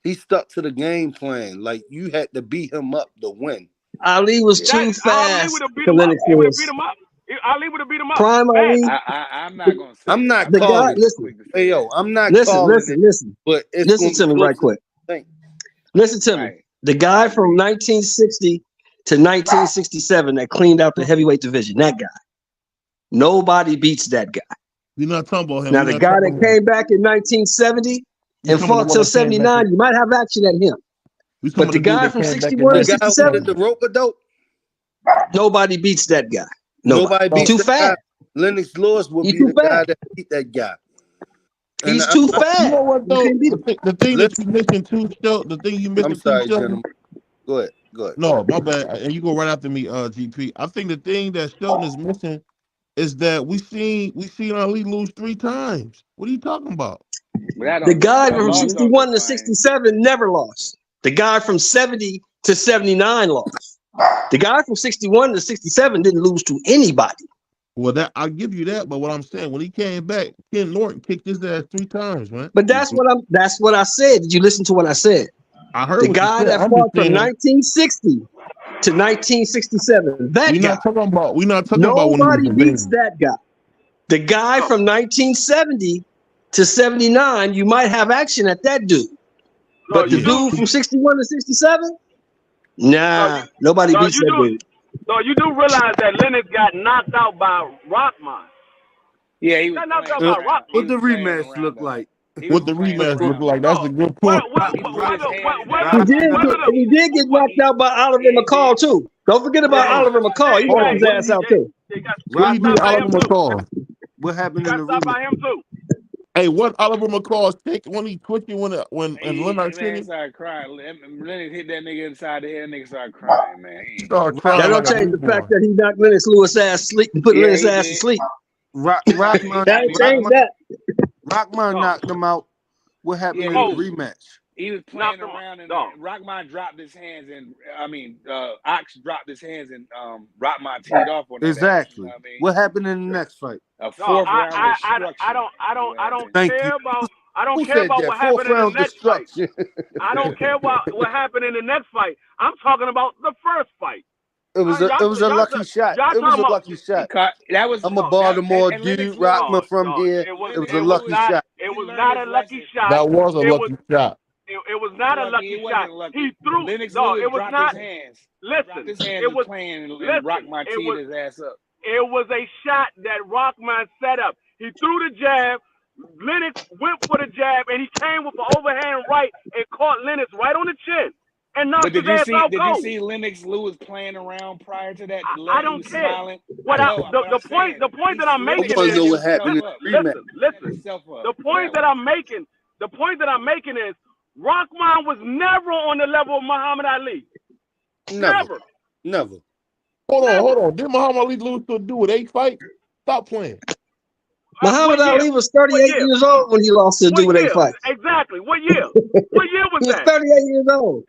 he stuck to the game plan. Like, you had to beat him up to win. Ali was too fast for Lennox Lewis. Ali would have beat him up. Prime Ali. I'm not gonna say. I'm not the calling. guy, listen. Hey yo, I'm not listen, calling. Listen. But listen to me right quick. Listen to me. The guy from 1960 to 1967 that cleaned out the heavyweight division. That guy. Nobody beats that guy. You're not talking about him. Now the guy that came back in 1970 and fought till 79, you might have action at him. But the guy from 61 to 67, the rope a dope. Nobody beats that guy. Nobody beats too fast. Lennox Lewis will be the guy that beat that guy. He's too fast. You know what though? The thing that you missing too, the thing you missing. I'm sorry, gentlemen. Go ahead. No, my bad. And you go right after me, GP. I think the thing that Shelton is missing is that we seen Ali lose 3 times. What are you talking about? The guy from 61 to 67 never lost. The guy from 70 to 79 lost. The guy from 61 to 67 didn't lose to anybody. Well, that I'll give you that, but what I'm saying, when he came back, Ken Norton kicked his ass 3 times, man. But that's what I said. Did you listen to what I said? I heard the guy that fought from 1960 to 1967. That we're guy. We're not talking about nobody beats that guy. The guy from 1970 to 79, you might have action at that dude. But the dude from 61 to 67, nobody beats that dude. No, you do realize that Lennox got knocked out by Rockman. Yeah, he got knocked out by Rockman. What the rematch look like? What the rematch look like? That's a good point. He did get knocked out by Oliver McCall too. Don't forget about Oliver McCall. He knocked his ass out too. What did Oliver McCall? What happened in the rematch? By him too. Hey, what Oliver McCall's take when he twitched when Leonard Man started crying. Lennox hit that nigga inside the head. That nigga started crying, man. started That crying don't like a change the newborn. fact that he knocked Lennox Lewis ass sleep and put Lennox ass to sleep. Rockman That ain't changed that. Rockman knocked him out. What happened in the rematch? He was playing around and Rockman dropped his hands and Ox dropped his hands and Rockman teed off on that. Exactly. You know what I mean? What happened in the next fight? A fourth round destruction. I don't Thank care you. about. I don't Who care said about that? what Fourth happened in the round next fight. destruction. I don't care about what happened in the next fight. I'm talking about the first fight. It was a lucky shot. It was a lucky shot. That was I'm a Baltimore dude, Rockman from here. It was a lucky shot. It was not a lucky shot. That was a lucky shot. It was not a lucky shot. He threw. Lennox No, Lewis it was dropped not. his hands. Listen, His hands it was playing and listen, Rockman teed his ass up. It was a shot that Rockman set up. He threw the jab. Lennox went for the jab, and he came with an overhand right and caught Lennox right on the chin and knocked his ass out cold. Did you see Lennox Lewis playing around prior to that? I don't care. Smiling? The point that I'm making is what happened in the rematch. listen. The point that I'm making is Rockman was never on the level of Muhammad Ali. Never. Hold on. Did Muhammad Ali lose to a dude with 8 fights? Stop playing. Muhammad Ali was 38 years old when he lost to a dude with 8 fights. Exactly. What year? What year was that? He was 38 years old.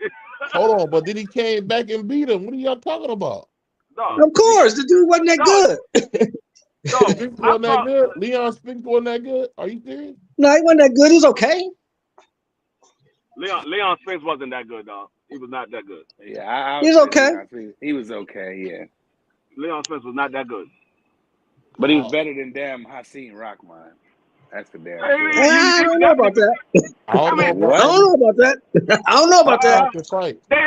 Hold on, but then he came back and beat him. What are y'all talking about? No. Of course, the dude wasn't that good. Spinks wasn't that good? Leon Spinks wasn't that good? Are you serious? No, he wasn't that good. He was okay. Leon Spinks wasn't that good, dog. He was not that good. Yeah, he was okay. He was okay, yeah. Leon Spinks was not that good. But he was better than damn Hakeem Rockman. That's the damn. I don't know about that. I don't know about that. I don't know about that.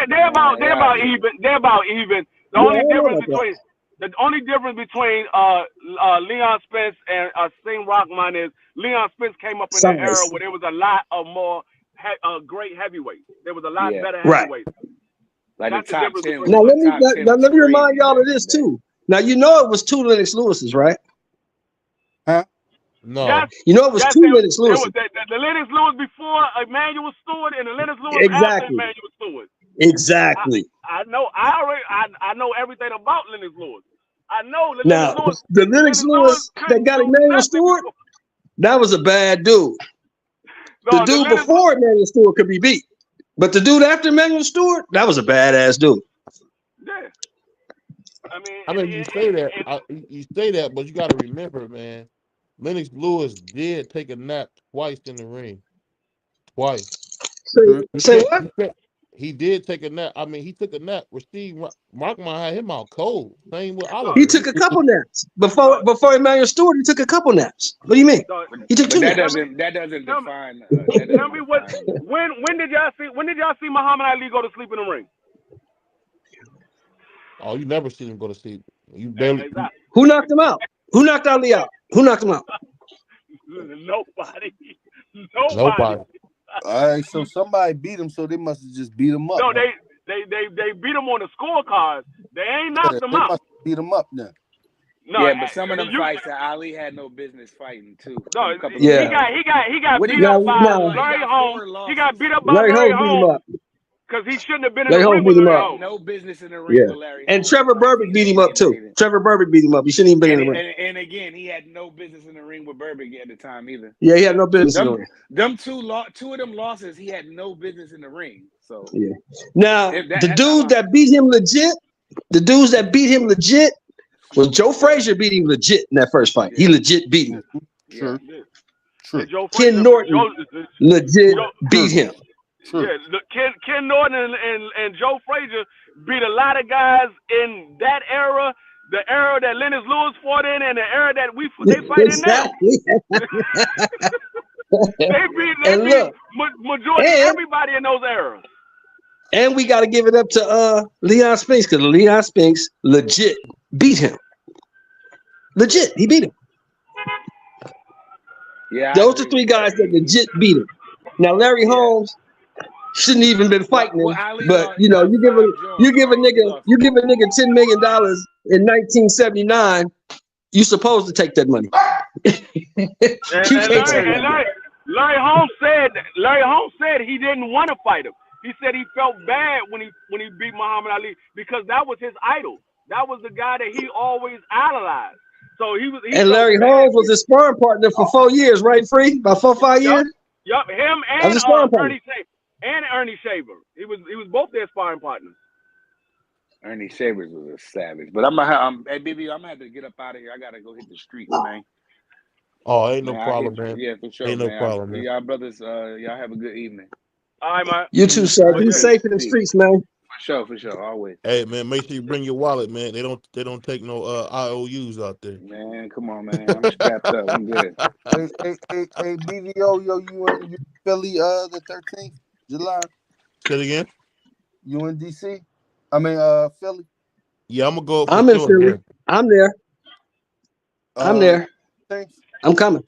They're about even. They're about even. The only difference between Leon Spence and Hakeem Rockman is Leon Spence came up in the era where there was a lot of more great heavyweights. There was a lot better heavyweights. Like that's the top 10. Now let me remind y'all of this too. Now you know it was 2 Lennox Lewis's, right? Huh? No. You know it was 2 Lennox Lewis's. The Lennox Lewis before Emmanuel Stewart and the Lennox Lewis after Emmanuel Stewart. Exactly. I know. I know everything about Lennox Lewis. I know the Lennox Lewis that got Emmanuel Stewart. That was a bad dude. The dude before Emmanuel Stewart could be beat, but the dude after Emmanuel Stewart, that was a badass dude. Yeah. I mean, you say that, but you got to remember, man. Lennox Lewis did take a nap twice in the ring. Twice. Say what? He did take a nap. I mean, he took a nap. Steve Rockman had him out cold. Same with Oliver. He took a couple naps before Emmanuel Stewart. He took a couple naps. What do you mean? He took 2 naps. That doesn't define. Tell me when did y'all see Muhammad Ali go to sleep in the ring? Oh, you never seen him go to sleep. You barely. Who knocked him out? Who knocked Ali out? Who knocked him out? Nobody. All right, so somebody beat him, so they must have just beat him up. No, they beat him on the scorecard. They ain't knocked him out. Must beat him up now. No, yeah, but some of them fights that Ali had no business fighting too. No, he got beat up by Larry Holmes. He got beat up by Larry Holmes because he shouldn't have been in the ring with Larry Holmes. No business in the ring with Larry Holmes. And Trevor Burbick beat him up too. Trevor Burbick beat him up. He shouldn't even been in the ring. And again, he had no business in the ring with Burbick at the time either. Yeah, he had no business in the ring. Them two of them losses, he had no business in the ring. So yeah. Now the dudes that beat him legit, was Joe Frazier beat him legit in that first fight. He legit beat him. True. Ken Norton legit beat him. Yeah, Ken Norton and Joe Frazier beat a lot of guys in that era, the era that Lennox Lewis fought in, and the era that they fight in now. they beat majority everybody in those eras. And we got to give it up to Leon Spinks because Leon Spinks legit beat him. Legit, he beat him. Yeah, those are 3 guys that legit beat him. Now Larry Holmes shouldn't even been fighting him, but you know, you give a nigga $10 million in 1979, you supposed to take that money. Larry Holmes said he didn't want to fight him. He said he felt bad when he beat Muhammad Ali because that was his idol. That was the guy that he always idolized. So he and Larry Holmes was his sparring partner for 4 years, right? Free about 4 or 5 years. Yup, him and Ernie Shaver. He was both their sparring partners. Ernie Shavers was a savage. But hey BB, I'm gonna have to get up out of here. I gotta go hit the streets, man. Oh, ain't no problem, man. Yeah, for sure. Ain't no problem, man. Y'all brothers, y'all have a good evening. All right, man. You too, sir. Be safe in the streets, man. For sure, always. Hey, man, make sure you bring your wallet, man. They don't take no IOUs out there. Man, come on, man. I'm strapped up. I'm good. Hey, BVO, yo, you in Philly the 13th July? Say it again. You in DC? I mean Philly. Yeah, I'm gonna go. I'm in Philly. Man. I'm there. I'm there. Thanks. I'm coming.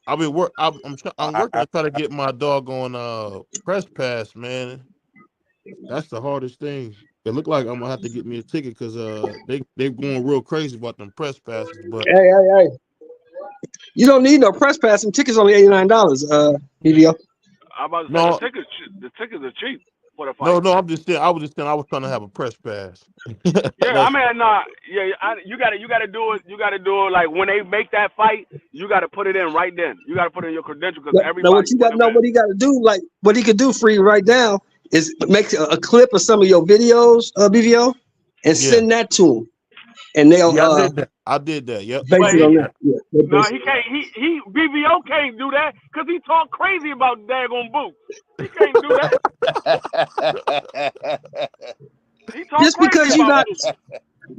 I'm working to try to get my doggone press pass, man. That's the hardest thing. It look like I'm gonna have to get me a ticket because they're going real crazy about them press passes. But hey, you don't need no press pass. Them tickets only $89. BVO. I'm about to say the tickets are cheap for the fight. No, I'm just saying. I was trying to have a press pass. Yeah, I mean, you gotta do it. You gotta do it like when they make that fight. You gotta put it in right then. You gotta put in your credential because everybody. Now what you gotta know, what he gotta do, like what he could do for you right now is make a clip of some of your videos, BVO, and send that to him, and they'll. I did that. Yep. No, he can't. He BVO can't do that because he talk crazy about daggone boots. He can't do that.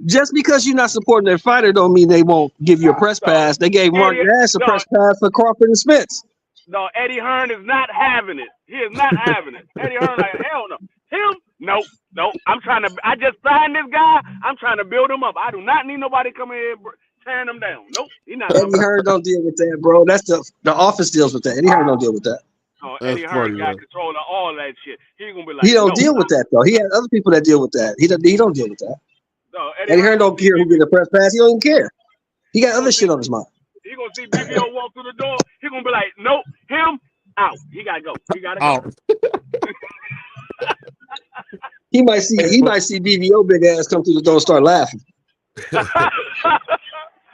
Just because you're not supporting their fighter, don't mean they won't give you a press pass. They gave Mark Nash a press pass for Crawford and Spence. No, Eddie Hearn is not having it. He is not having it. Eddie Hearn, like hell no. Him, nope. I just signed this guy. I'm trying to build him up. I do not need nobody coming here tearing him down. Nope, he not. Eddie Hearn don't deal with that, bro. That's the office deals with that. Eddie Hearn don't deal with that. Oh, Eddie Hearn got control of all that shit. He gonna be like, he don't deal with that though. He has other people that deal with that. He don't deal with that. No, Eddie Hearn don't care who get a press pass. He don't even care. He got other shit on his mind. He gonna see BVO walk through the door. He gonna be like, nope, him out. He gotta go. Go. He might see BVO big ass come through the door and start laughing.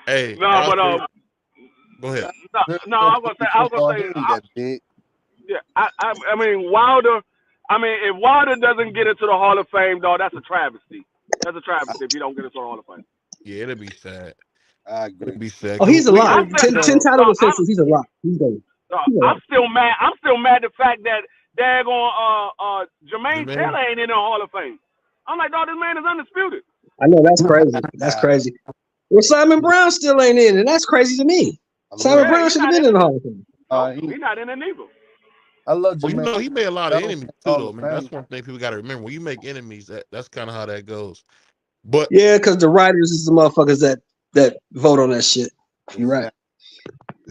Hey, go ahead. No, I was gonna say. Yeah, I mean Wilder. I mean, if Wilder doesn't get into the Hall of Fame, dog, that's a travesty. That's a travesty if he don't get into the Hall of Fame. Yeah, it'll be sad. I agree. It'll be sad. Oh, he's a lot. 10 title defenses. He's a lot. I'm still mad. I'm still mad the fact that daggone Jermaine Taylor ain't in the Hall of Fame. I'm like, dog, this man is undisputed. I know, that's crazy. That's crazy. Well, Simon Brown still ain't in, and that's crazy to me. Simon Brown should have been in the Hall of Fame. He's not in it neither. I love Jermaine. Well, he made a lot of enemies too, though, man. That's one thing people got to remember. When you make enemies, that's kind of how that goes. But yeah, because the writers is the motherfuckers that vote on that shit. You're right.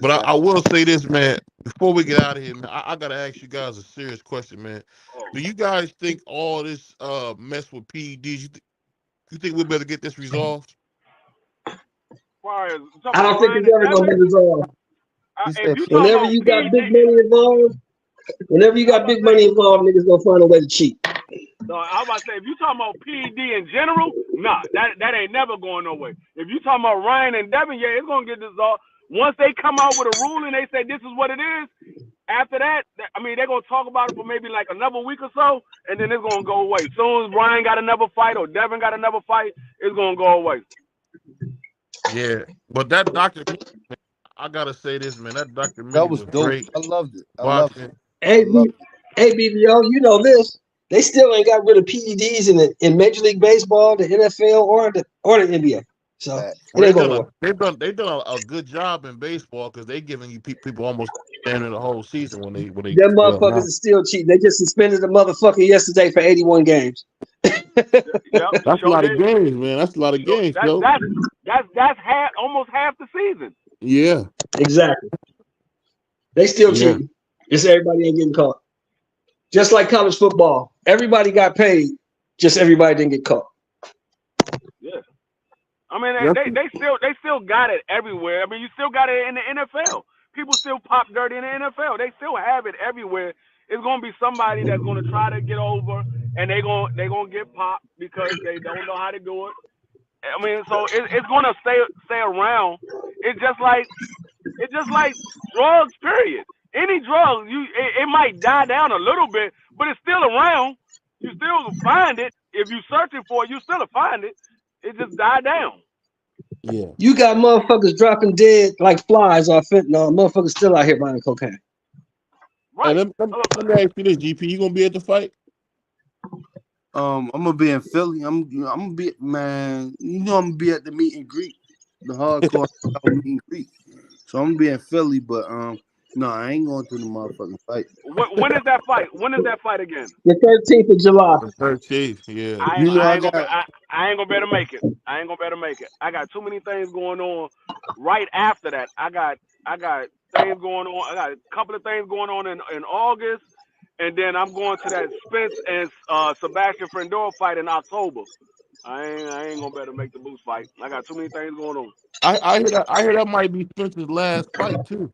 But I will say this, man. Before we get out of here, man, I gotta ask you guys a serious question, man. Do you guys think all this mess with PEDs? You think we better get this resolved? I don't think it's ever gonna be resolved. Whenever you got big money involved, niggas gonna find a way to cheat. So I was about to say, if you talking about PED in general, nah, that ain't never going nowhere. If you talking about Ryan and Devin, yeah, it's gonna get dissolved. Once they come out with a ruling, they say this is what it is. After that, I mean, they're gonna talk about it for maybe like another week or so, and then it's gonna go away. As soon as Ryan got another fight or Devin got another fight, it's gonna go away. Yeah, but that Dr. I gotta say this, man. That Dr. That was dope. Great. I loved it. Hey, BVO, you know this. They still ain't got rid of PEDs in Major League Baseball, the NFL, or the NBA. So they've done a good job in baseball because they giving you people almost standing the whole season when they. Them motherfuckers are still cheating. They just suspended the motherfucker yesterday for 81 games. That's a lot of games, man. That's a lot of games, bro. That's almost half the season. Yeah, exactly. They still cheating. Just everybody ain't getting caught. Just like college football, everybody got paid. Just everybody didn't get caught. Yeah. I mean, they still got it everywhere. I mean, you still got it in the NFL. People still pop dirty in the NFL. They still have it everywhere. It's gonna be somebody that's gonna try to get over, and they gonna get popped because they don't know how to do it. I mean, so it's gonna stay around. It's just like drugs. Period. Any drug, it might die down a little bit, but it's still around. You still find it. If you're searching for it, you still find it. It just died down. Yeah. You got motherfuckers dropping dead like flies off fentanyl. Motherfuckers still out here buying cocaine. Right. Hey, let me ask you this, GP. You gonna be at the fight? I'm gonna be in Philly. I'm gonna be, man. You know, I'm gonna be at the meet and greet, the hardcore meet and greet. So I'm gonna be in Philly, but no, I ain't going to the motherfucking fight. When is that fight? When is that fight again? The 13th of July. The 13th, yeah. I ain't gonna be able to make it. I ain't gonna be able to make it. I got too many things going on right after that. I got things going on. I got a couple of things going on in August, and then I'm going to that Spence and Sebastian Friendor fight in October. I ain't gonna be able to make the Boots fight. I got too many things going on. I hear that might be Spencer's last fight too.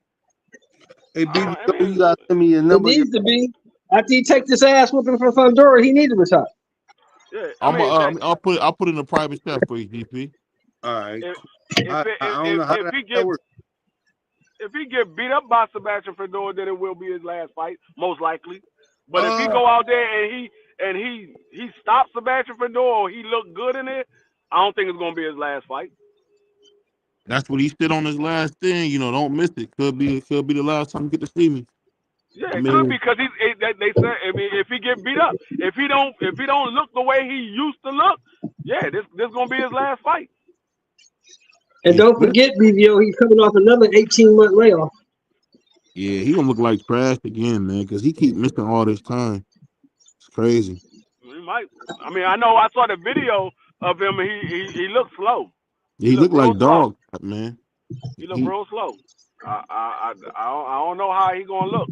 Hey, BVO, you gotta send me your number. It needs to be. After he take this ass whooping from Fundora, he need to retire. Yeah, I'll put in a private chat for you, GP. All right. If he get beat up by Sebastian Friendor, then it will be his last fight, most likely. But if he go out there and he stops Sebastian Friendor or he look good in it, I don't think it's gonna be his last fight. That's what he said on his last thing. You know, don't miss it. Could be the last time you get to see me. Yeah, it could be because they said. I mean, if he get beat up, if he don't look the way he used to look, yeah, this gonna be his last fight. And don't forget, BVO, he's coming off another 18-month layoff. Yeah, he gonna look like trash again, man, because he keep missing all this time. It's crazy. He might. I mean, I know. I saw the video of him. He looked slow. He looked like dog, man. He looked real slow. I don't know how he gonna look.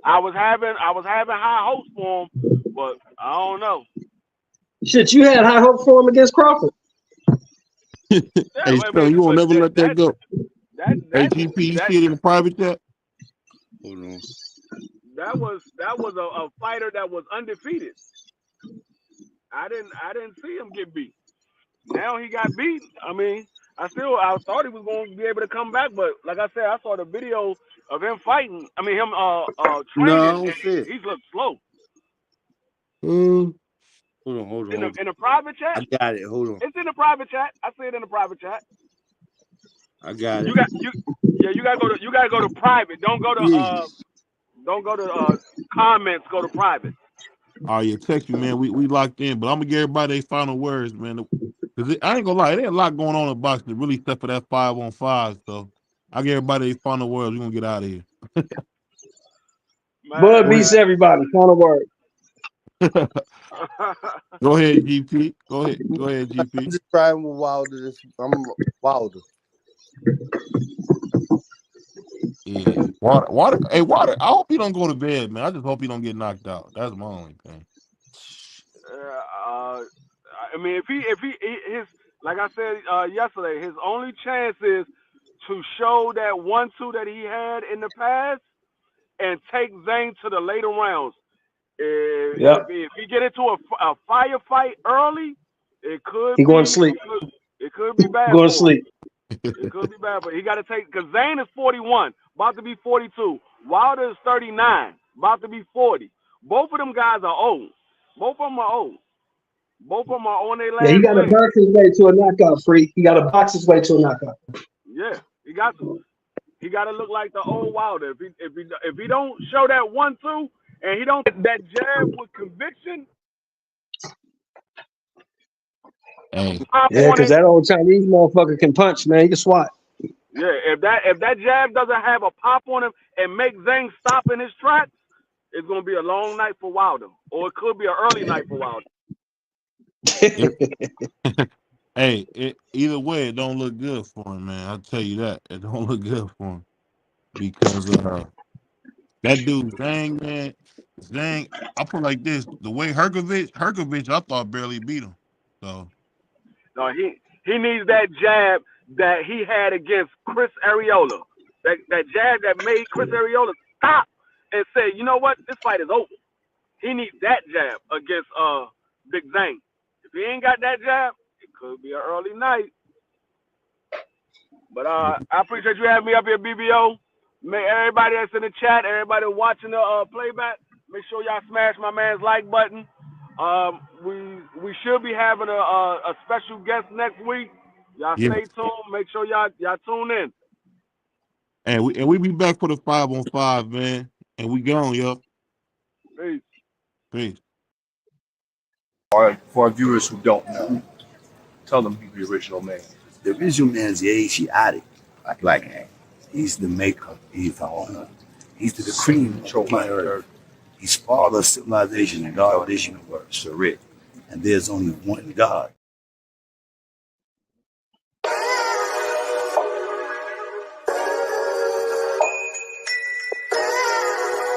I was having high hopes for him, but I don't know. Shit, you had high hopes for him against Crawford. Hey, so you won't never let that go. Hey, GP, you see it in the private chat? Hold on. That was a fighter that was undefeated. I didn't see him get beat. Now he got beat. I mean, I thought he was going to be able to come back, but like I said, I saw the video of him fighting. I mean, him training. No, I don't see it. He's looked slow. Hold on. In the private chat. I got it. Hold on. It's in the private chat. I see it in the private chat. I got it. You gotta go to private. Don't go to comments. Go to private. Oh yeah, text me, man. We locked in, but I'm gonna give everybody their final words, man. Cause I ain't gonna lie, there's a lot going on in boxing. Really, except for that 5-on-5. So I give everybody their final words. We gonna get out of here. Bud beats everybody. Final word. Go ahead, GP. Go ahead, GP. I'm just trying with Wilder. I'm Wilder. Yeah, Water. Hey, Water. I hope he don't go to bed, man. I just hope he don't get knocked out. That's my only thing. I mean, if he his like I said yesterday, his only chance is to show that 1-2 that he had in the past and take Zane to the later rounds. If he get into a firefight early, it could be going to sleep. It could be bad. Going to sleep. It could be bad, but he got to take, because Zane is 41, about to be 42. Wilder is 39, about to be 40. Both of them guys are old. Both of them are old. Both of them are on their last. Yeah, he got to box his way to a knockout, freak. He got to box his way to a knockout. Yeah, he got to. He got to look like the old Wilder. If he don't show that 1-2 and he don't get that jab with conviction. Hey. Yeah, because that old Chinese motherfucker can punch, man. He can swat. Yeah, if that jab doesn't have a pop on him and make Zhang stop in his tracks, it's gonna be a long night for Wilder, or it could be an early night for Wilder. Hey, either way, it don't look good for him, man. I'll tell you that. It don't look good for him. Because that dude, Zhang, man, I put it like this. The way Herkovich, I thought barely beat him. So no, He needs that jab that he had against Chris Arreola. That jab that made Chris Arreola stop and say, you know what, this fight is over. He needs that jab against Big Zane. If he ain't got that jab, it could be an early night. But I appreciate you having me up here, BVO. Everybody that's in the chat, everybody watching the playback, make sure y'all smash my man's like button. We should be having a special guest next week. Y'all stay tuned. Make sure y'all tune in. And we be back for the 5-on-5, man. And we gone, yo. Peace. Peace. For our viewers who don't know, tell them who the original man is. The original man's the Asiatic Black Man. He's the maker. He's the owner. He's the cream of my earth. He's father of civilization and God of this universe, Sarit. And there's only one God.